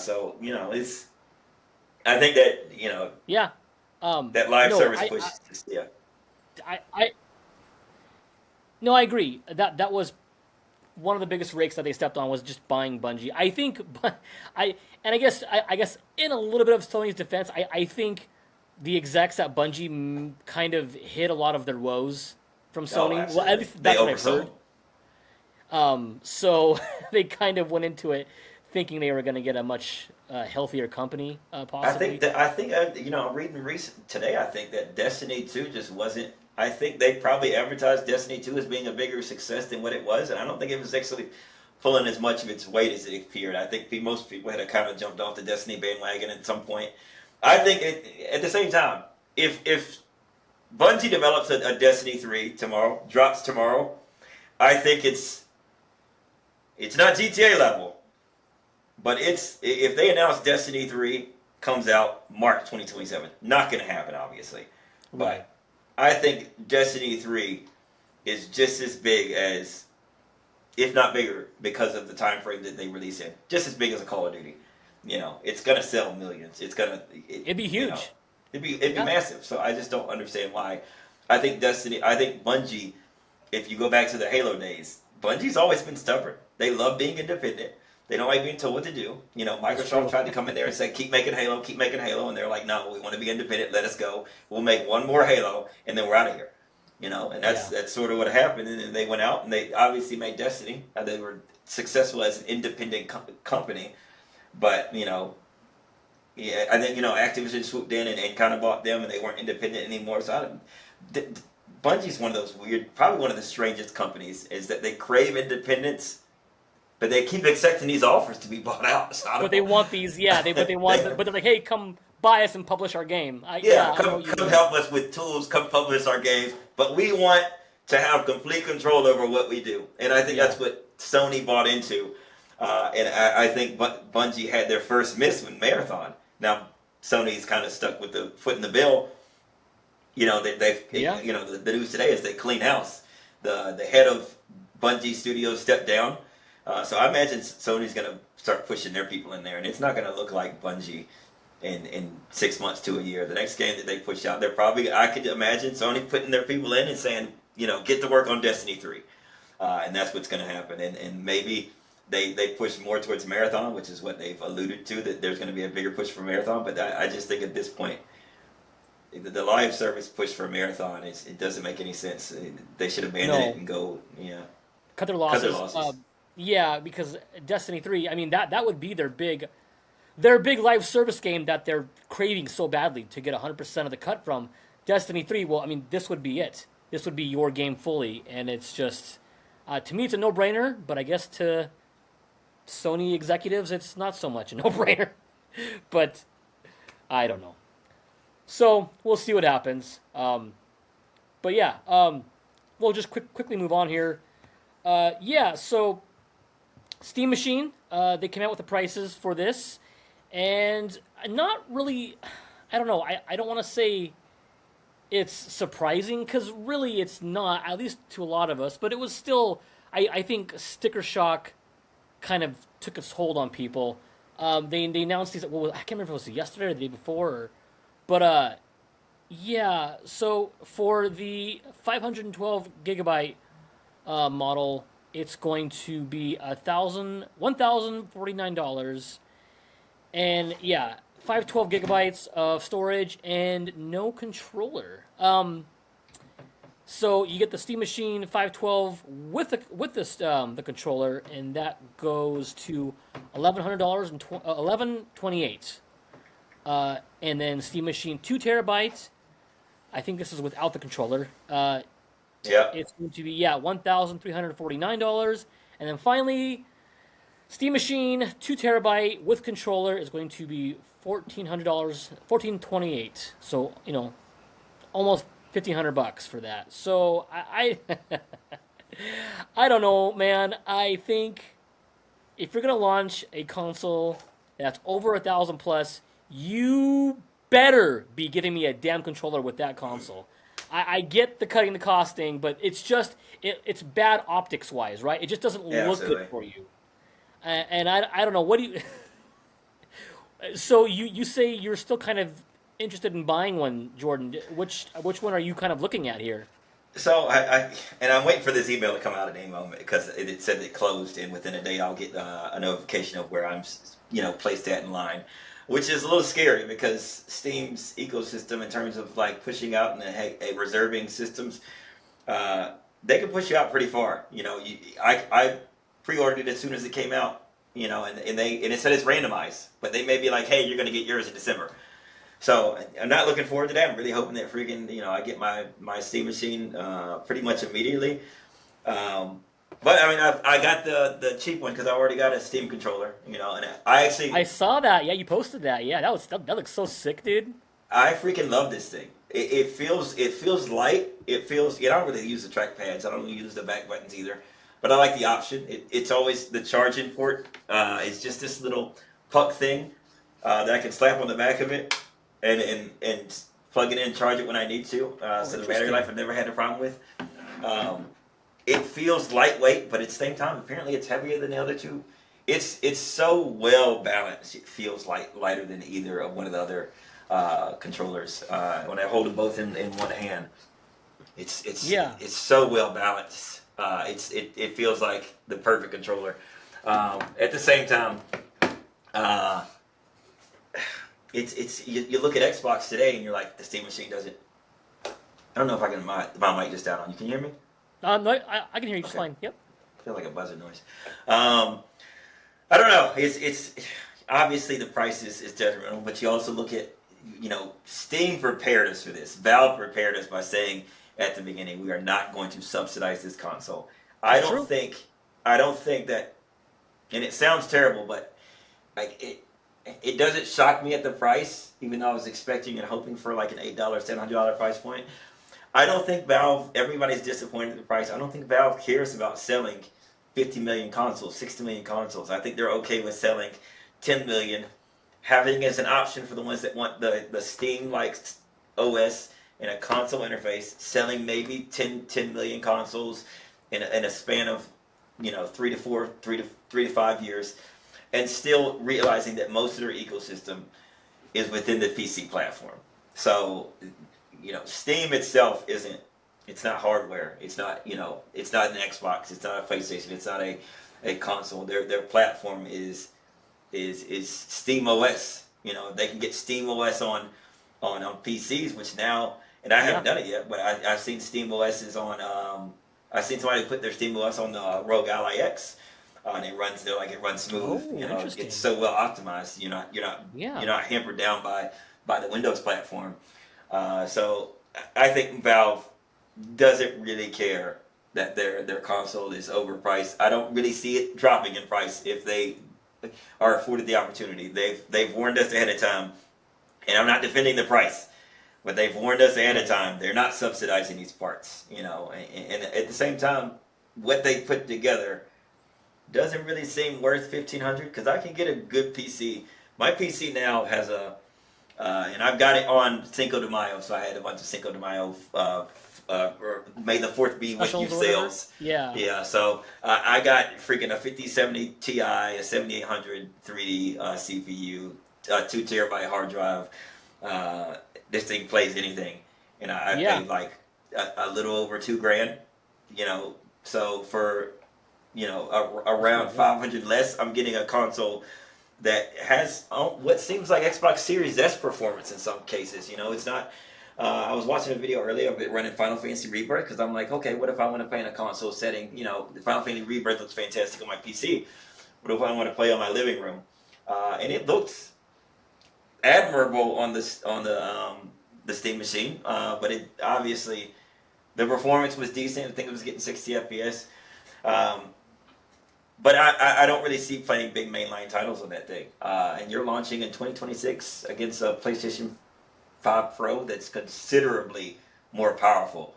So it's. I think that Yeah. that live No, service push. Yeah. I, I, no, I agree. That was one of the biggest rakes that they stepped on was just buying Bungie. I think, I guess in a little bit of Sony's defense, I think the execs at Bungie kind of hid a lot of their woes from Sony. Oh, Well, at absolutely. least They that's what I've oversold. heard. So they kind of went into it thinking they were going to get a much healthier company, possibly. I'm reading recent today. I think that Destiny 2 just wasn't. I think they probably advertised Destiny 2 as being a bigger success than what it was, and I don't think it was actually pulling as much of its weight as it appeared. I think most people had kind of jumped off the Destiny bandwagon at some point. I think at the same time, if Bungie develops a Destiny 3 tomorrow, drops tomorrow, I think it's not GTA level, but if they announce Destiny 3 comes out March 2027, not going to happen, obviously. Right. But I think Destiny 3 is just as big as, if not bigger, because of the time frame that they release in. Just as big as a Call of Duty. It's going to sell millions. It'd be huge. It'd be massive. So I just don't understand why. I think Bungie, if you go back to the Halo days, Bungie's always been stubborn. They love being independent. They don't like being told what to do. Microsoft tried to come in there and say, keep making Halo, and they're like, no, we want to be independent, let us go. We'll make one more Halo, and then we're out of here. And that's sort of what happened. And then they went out, and they obviously made Destiny. They were successful as an independent company. But, I think, Activision swooped in and kind of bought them, and they weren't independent anymore. So Bungie's one of those probably one of the strangest companies, is that they crave independence, but they keep accepting these offers to be bought out. So But they want these, but they're like, hey, come buy us and publish our game. Come help us with tools, come publish our games, but we want to have complete control over what we do. And I think that's what Sony bought into. And I think Bungie had their first miss with Marathon. Now, Sony's kind of stuck with the foot in the bill. The news today is they clean house. The head of Bungie Studios stepped down. So I imagine Sony's going to start pushing their people in there, and it's not going to look like Bungie in 6 months to a year. The next game that they push out, I could imagine Sony putting their people in and saying, get to work on Destiny 3. And that's what's going to happen. And maybe they push more towards Marathon, which is what they've alluded to, that there's going to be a bigger push for Marathon. But I just think at this point, the live service push for Marathon, it doesn't make any sense. They should abandon it and go, cut their losses. Because Destiny 3, I mean, that would be their big live service game that they're craving so badly to get 100% of the cut from. Destiny 3, well, I mean, this would be it. This would be your game fully, and it's just, to me, it's a no-brainer, but I guess to Sony executives, it's not so much a no-brainer. But I don't know. So we'll see what happens. We'll just quickly move on here. So Steam Machine, they came out with the prices for this, and not really, I don't know, I don't want to say it's surprising, because really it's not, at least to a lot of us, but it was still, I think sticker shock kind of took its hold on people. They announced these, I can't remember if it was yesterday or the day before, but so for the 512 gigabyte model, it's going to be $1,049, and 512 gigabytes of storage and no controller. So you get the Steam Machine 512 with the controller, and that goes to $1,100 and $1,128. And then Steam Machine 2 terabytes. I think this is without the controller. It's going to be $1,349, and then finally, Steam Machine 2 terabyte with controller is going to be $1,400, $1,428. So almost $1,500 for that. So I I don't know, man. I think if you're gonna launch a console that's over 1,000 plus, you better be giving me a damn controller with that console. I get the cutting the cost thing, but it's just it's bad optics wise, right? It just doesn't look good for you. And I don't know, what do you? So you say you're still kind of interested in buying one, Jordan. Which one are you kind of looking at here? So and I'm waiting for this email to come out at any moment because it said it closed, and within a day I'll get a notification of where I'm, placed at in line, which is a little scary because Steam's ecosystem in terms of like pushing out and reserving systems, uh, they can push you out pretty far. I pre-ordered it as soon as it came out, and it said it's randomized, but they may be like, hey, you're gonna get yours in December. So I'm not looking forward to that. I'm really hoping that I get my Steam machine pretty much immediately. But I mean, I got the cheap one because I already got a Steam controller, and I saw that. Yeah, you posted that. Yeah, that looks so sick, dude. I freaking love this thing. It feels light. I don't really use the track pads. I don't really use the back buttons either. But I like the option. It's always the charging port. It's just this little puck thing that I can slap on the back of it and plug it in, charge it when I need to. So the battery life I've never had a problem with. It feels lightweight, but at the same time, apparently it's heavier than the other two. It's so well balanced. It feels lighter than either of one of the other controllers. When I hold them both in one hand, it's so well balanced. It feels like the perfect controller. At the same time, you look at Xbox today and you're like, the Steam machine doesn't. I don't know if I can my mic just down on you. Can you hear me? No, I can hear you just fine. Yep. I feel like a buzzer noise. I don't know. It's obviously the price is detrimental, but you also look at, Steam prepared us for this. Valve prepared us by saying at the beginning, we are not going to subsidize this console. I don't think that, and it sounds terrible, but like it doesn't shock me at the price, even though I was expecting and hoping for like an $8, $700 price point. I don't think Valve, everybody's disappointed at the price. I don't think Valve cares about selling 50 million consoles, 60 million consoles. I think they're okay with selling 10 million, having it as an option for the ones that want the Steam-like OS and a console interface, selling maybe 10 million consoles in a span of, 3 to 5 years, and still realizing that most of their ecosystem is within the PC platform. So, Steam itself it's not hardware. It's not, it's not an Xbox. It's not a PlayStation. It's not a console. Their platform is Steam OS. They can get Steam OS on PCs, which now, and I haven't done it yet, but I've seen Steam OS is on. I've seen somebody put their Steam OS on the Rogue Ally X, and it runs. They're like it runs smooth. Oh, It's so well optimized. You're not hampered down by the Windows platform. So I think Valve doesn't really care that their console is overpriced. I don't really see it dropping in price if they are afforded the opportunity. They've warned us ahead of time, and I'm not defending the price, but they've warned us ahead of time. They're not subsidizing these parts, and at the same time, what they put together doesn't really seem worth $1,500 because I can get a good PC. My PC now has and I've got it on Cinco de Mayo, so I had a bunch of Cinco de Mayo May the 4th be with you sales. Yeah. So I got freaking a 5070 Ti, a 7800 3D CPU, a 2 terabyte hard drive. This thing plays anything, and I paid like a little over $2,000. So for around 500 less, I'm getting a console that has what seems like Xbox Series S performance in some cases. It's not. I was watching a video earlier of it running Final Fantasy Rebirth because I'm like, okay, what if I want to play in a console setting? The Final Fantasy Rebirth looks fantastic on my PC. What if I want to play on my living room? And it looks admirable on the Steam machine, but it obviously the performance was decent. I think it was getting 60 FPS. But I don't really see playing big mainline titles on that thing. And you're launching in 2026 against a PlayStation 5 Pro that's considerably more powerful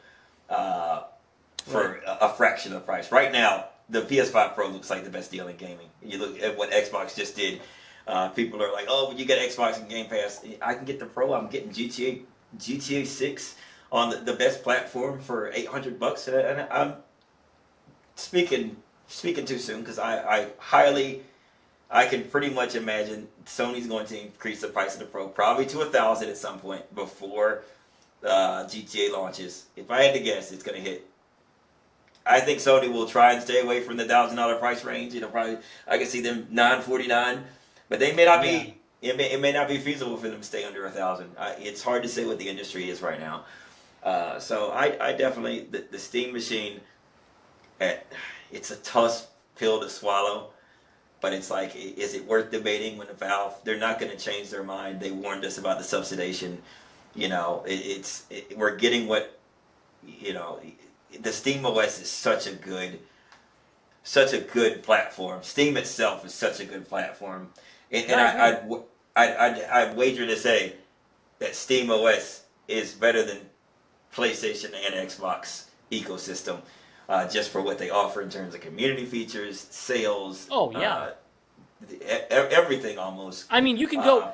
for a fraction of the price. Right now, the PS5 Pro looks like the best deal in gaming. You look at what Xbox just did. People are like, oh, when you get Xbox and Game Pass, I can get the Pro. I'm getting GTA 6 on the best platform for $800. And I'm speaking too soon because I can pretty much imagine Sony's going to increase the price of the Pro probably to $1,000 at some point before GTA launches, if I had to guess, it's going to hit. I think Sony will try and stay away from the $1,000 price range. Probably I can see them 949, but they may not Yeah. be. It may not be feasible for them to stay under 1,000. It's hard to say what the industry is right now. So I definitely the Steam machine. It's a tough pill to swallow, but it's like, is it worth debating when the Valve? They're not going to change their mind. They warned us about the subsidization. We're getting what you know. The Steam OS is such a good platform. Steam itself is such a good platform, and I'd wager to say that Steam OS is better than PlayStation and Xbox ecosystem, just for what they offer in terms of community features, sales. Oh yeah. Everything almost. I mean, you can go,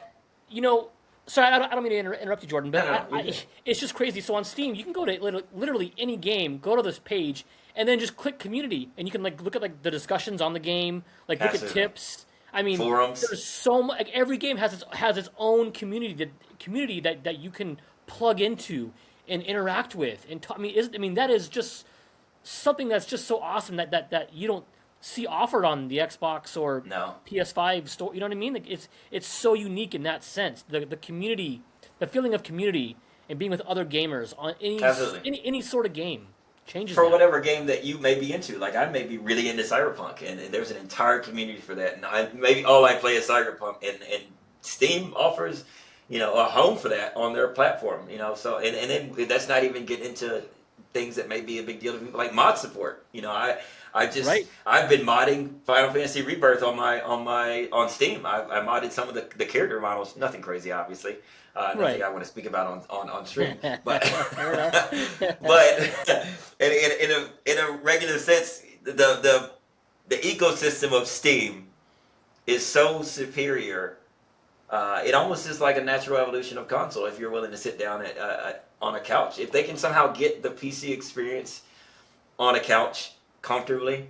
you know. Sorry, I don't mean to interrupt you, Jordan, but No, it's just crazy. So on Steam, you can go to literally any game, go to this page, and then just click community, and you can like look at like the discussions on the game, like look at tips. I mean, forums. there's so much. Like every game has its own community that you can plug into and interact with. And I mean that is just something that's just so awesome that you don't see offered on the Xbox or No. PS5 store. You know what I mean? Like it's so unique in that sense. The community, the feeling of community, and being with other gamers on any sort of game changes For that. whatever game that you may be into. Like I may be really into Cyberpunk, and there's an entire community for that. And maybe all I play is Cyberpunk, and Steam offers, a home for that on their platform. So and then that's not even getting into things that may be a big deal to people, like mod support. Right. I've been modding Final Fantasy Rebirth on Steam. I modded some of the character models. Nothing crazy, obviously. Nothing Right. I want to speak about on stream. But Fair enough. but in a regular sense, the ecosystem of Steam is so superior. It almost is like a natural evolution of console. If you're willing to sit down on a couch, if they can somehow get the PC experience on a couch comfortably,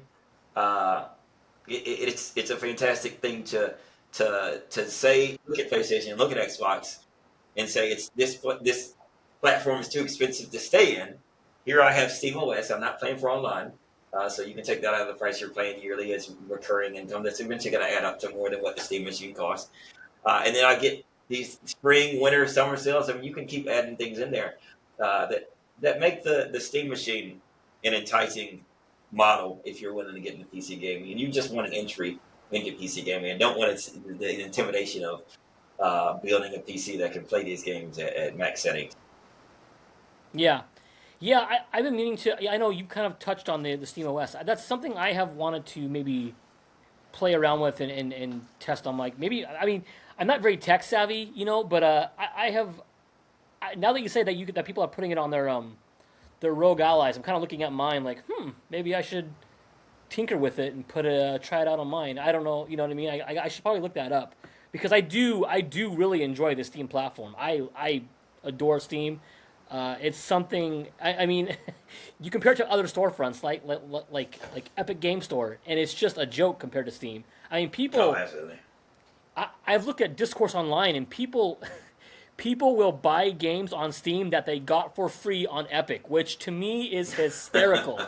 it's a fantastic thing to say. Look at PlayStation, look at Xbox, and say it's this platform is too expensive to stay in. Here I have Steam OS. I'm not paying for online, so you can take that out of the price you're paying yearly as recurring income. That's eventually going to add up to more than what the Steam machine costs. And then I get these spring, winter, summer sales. I mean, you can keep adding things in there that make the Steam machine an enticing model if you're willing to get into PC gaming and you just want an entry into PC gaming and don't want the intimidation of building a PC that can play these games at max settings. Yeah. Yeah, I've been meaning to. I know you kind of touched on the Steam OS. That's something I have wanted to maybe play around with and test on. Like maybe, I mean, I'm not very tech savvy, but I have. Now that you say that people are putting it on their Rogue Allies, I'm kind of looking at mine like, maybe I should tinker with it and try it out on mine. I don't know, you know what I mean? I should probably look that up because I do really enjoy the Steam platform. I adore Steam. It's something. I mean, you compare it to other storefronts like Epic Game Store, and it's just a joke compared to Steam. I mean, people. Oh, absolutely. I've looked at Discourse Online, and people will buy games on Steam that they got for free on Epic, which to me is hysterical.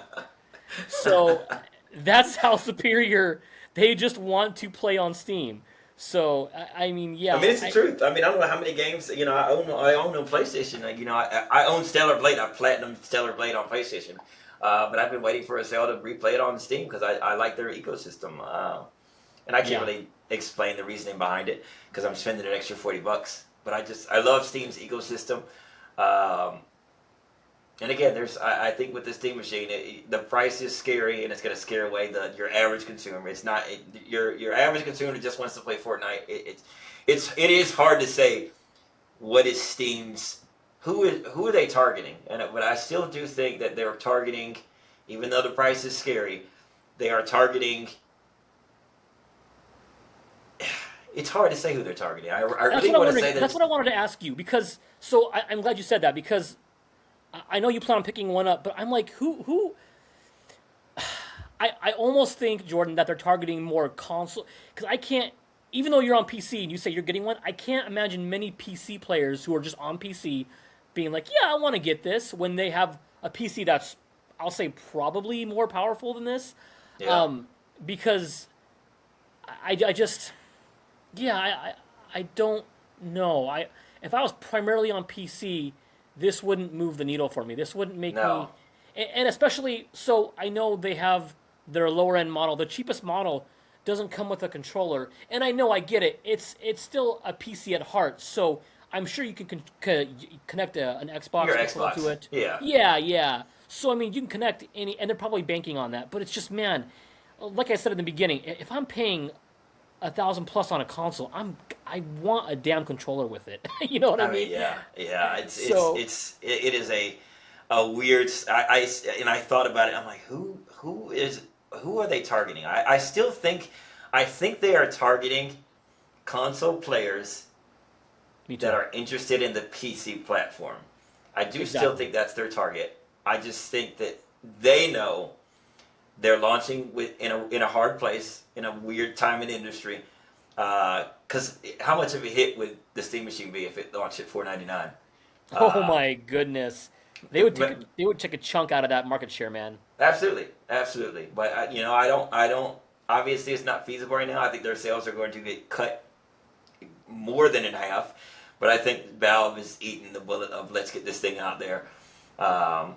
So that's how superior they just want to play on Steam. So I mean, yeah. I mean, it's the truth. I mean, I don't know how many games. I own on PlayStation. I own Stellar Blade. I platinum Stellar Blade on PlayStation. But I've been waiting for a sale to replay it on Steam because I like their ecosystem. And I can't really explain the reasoning behind it because I'm spending an extra $40. But I love Steam's ecosystem. And again, I think with the Steam machine, the price is scary and it's going to scare away your average consumer. It's not your average consumer just wants to play Fortnite. It is hard to say what is Steam's who are they targeting, but I still do think that they're targeting, even though the price is scary, they are targeting. It's hard to say who they're targeting. I really want to say that. That's what I wanted to ask you because I'm glad you said that because I know you plan on picking one up, but I'm like, who? I almost think, Jordan, that they're targeting more console because I can't. Even though you're on PC and you say you're getting one, I can't imagine many PC players who are just on PC being like, yeah, I want to get this when they have a PC that's, I'll say, probably more powerful than this. Yeah. Because I just, yeah, I don't know. If I was primarily on PC, this wouldn't move the needle for me. This wouldn't make me, No. and especially so I know they have their lower end model. The cheapest model doesn't come with a controller, and I know I get it. It's still a PC at heart, so I'm sure you can connect an Xbox Your controller Xbox. to it. Yeah. Yeah, yeah. So I mean, you can connect any, and they're probably banking on that. But it's just, man, like I said in the beginning, if I'm paying 1,000 plus on a console, I want a damn controller with it. You know what I I mean, mean? yeah, yeah. So It is a weird. I thought about it. I'm like, who are they targeting? I still think, I think they are targeting console players me that too. are interested in the PC platform. I do still Exactly. think that's their target. I just think that they know they're launching in a hard place, in a weird time in the industry. Because how much of a hit would the Steam Machine be if it launched at $4.99? Oh Uh, my goodness, but they would take a chunk out of that market share, man. absolutely, absolutely. But I don't. Obviously, it's not feasible right now. I think their sales are going to get cut more than in half. But I think Valve is eating the bullet of let's get this thing out there. Um,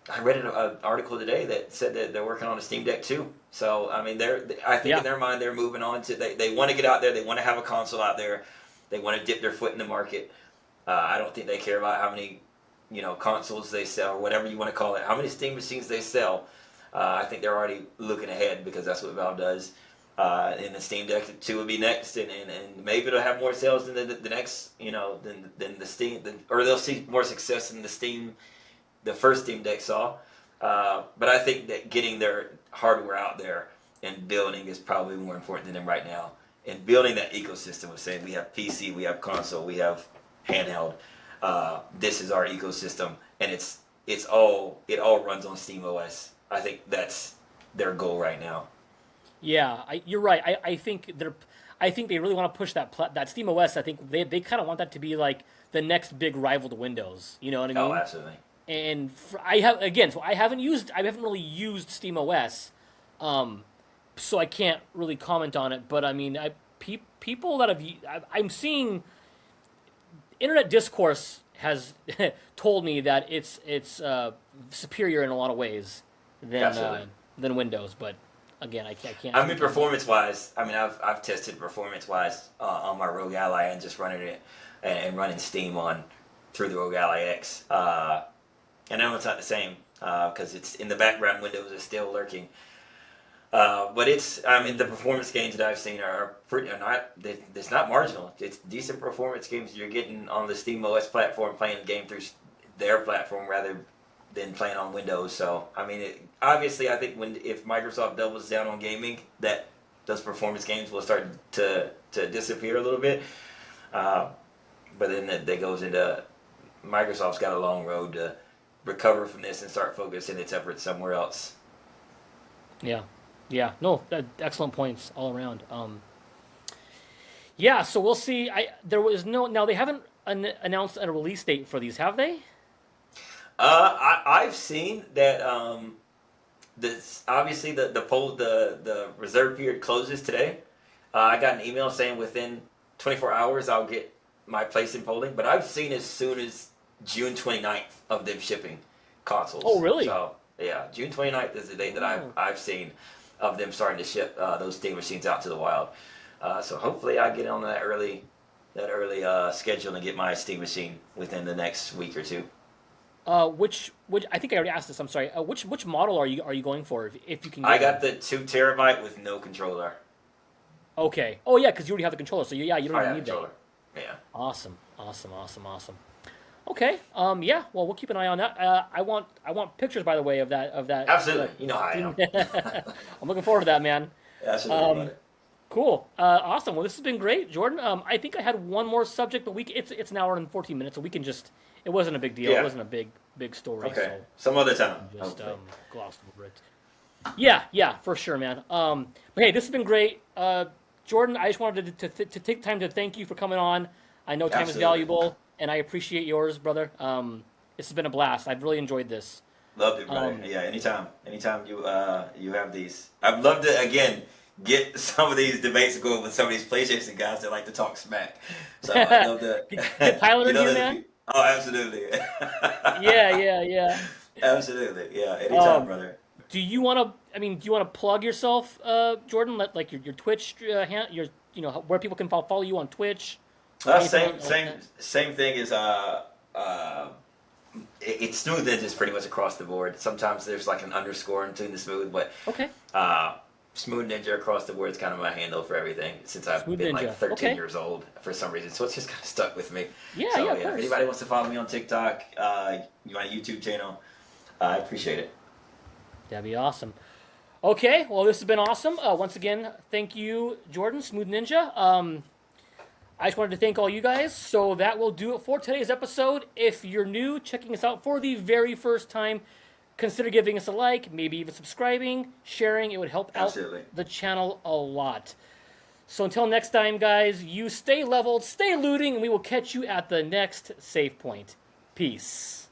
I read an article today that said that they're working on a Steam Deck too. So I mean, I think in Yeah, their mind they're moving on to they want to get out there. They want to have a console out there. They want to dip their foot in the market. I don't think they care about how many consoles they sell or whatever you want to call it. How many Steam machines they sell. I think they're already looking ahead because that's what Valve does. And the Steam Deck 2 will be next, and maybe it'll have more sales than the next, than the Steam, or they'll see more success than the first Steam Deck saw. But I think that getting their hardware out there and building is probably more important than them right now. And building that ecosystem of saying we have PC, we have console, we have handheld. This is our ecosystem, and it all runs on Steam OS. I think that's their goal right now. yeah, you're right. I think they really want to push that Steam OS. I think they kind of want that to be like the next big rival to Windows. You know what I Oh, mean? absolutely. And I have again, so I haven't really used Steam OS, so I can't really comment on it. But I mean, people that I'm seeing internet discourse has told me that it's superior in a lot of ways Absolutely. than Windows. But again, I can't I mean, speak on that. performance wise, I mean, I've tested performance wise on my Rogue Ally and just running it and running Steam on through the Rogue Ally X. And I know it's not the same because it's in the background. Windows is still lurking. But I mean, the performance gains that I've seen are pretty, it's not marginal. It's decent performance games you're getting on the Steam OS platform, playing the game through their platform rather than playing on Windows. So, I mean, obviously, I think if Microsoft doubles down on gaming, that those performance games will start to disappear a little bit. But then that goes into Microsoft's got a long road to recover from this and start focusing its efforts somewhere else. Yeah, yeah, no, excellent points all around. Yeah, so we'll see. There was no now they haven't announced a release date for these, have they? I've seen that this obviously the reserve period closes today. I got an email saying within 24 hours I'll get my place in polling, but I've seen as soon as June 29th of them shipping Oh, consoles. really? So yeah, June 29th is the day that Oh. I've seen of them starting to ship those Steam machines out to the wild. So hopefully I get on that early schedule and get my Steam machine within the next week or two. Which I think I already asked this. I'm sorry. Which model are you going for if you can I get got one? the 2 terabyte with no controller. Okay. Oh yeah, because you already have the controller, so yeah, you don't I even have need that. controller. Yeah. Awesome, awesome, awesome, awesome. Okay. Yeah. Well, we'll keep an eye on that. I want pictures, by the way, of that. Absolutely. You know how I Steam- am. I'm looking forward to that, man. Absolutely, Um, brother. Cool. Awesome. Well, this has been great, Jordan. I think I had one more subject, but it's an hour and 14 minutes, so we can just. It wasn't a big deal. It Yeah. wasn't a big story, Okay. so Some other time. just Hopefully. glossed over it. Yeah, yeah, for sure, man. But hey, this has been great. Jordan, I just wanted to take time to thank you for coming on. I know time is Absolutely. valuable. and I appreciate yours, brother. This has been a blast. I've really enjoyed this. Loved it, brother. Yeah, anytime you have these. I'd love to again get some of these debates going with some of these PlayStation guys that like to talk smack. So I'd love to Get Tyler in here, man. Oh, absolutely. Yeah. Absolutely. Yeah, anytime, brother. Do you want to? I mean, do you want to plug yourself, Jordan? Like your Twitch, where people can follow you on Twitch. Same thing as it's smooth edges pretty much across the board. Sometimes there's like an underscore in between the smooth, but okay. Smooth Ninja across the board is kind of my handle for everything since I've been like 13 years old for some reason. So it's just kind of stuck with me. Yeah. If anybody wants to follow me on TikTok, my YouTube channel, I appreciate it. That'd be awesome. Okay, well, this has been awesome. Once again, thank you, Jordan, Smooth Ninja. I just wanted to thank all you guys. So that will do it for today's episode. If you're new, checking us out for the very first time, consider giving us a like, maybe even subscribing, sharing. It would help out the channel a lot. So until next time, guys, you stay leveled, stay looting, and we will catch you at the next save point. Peace.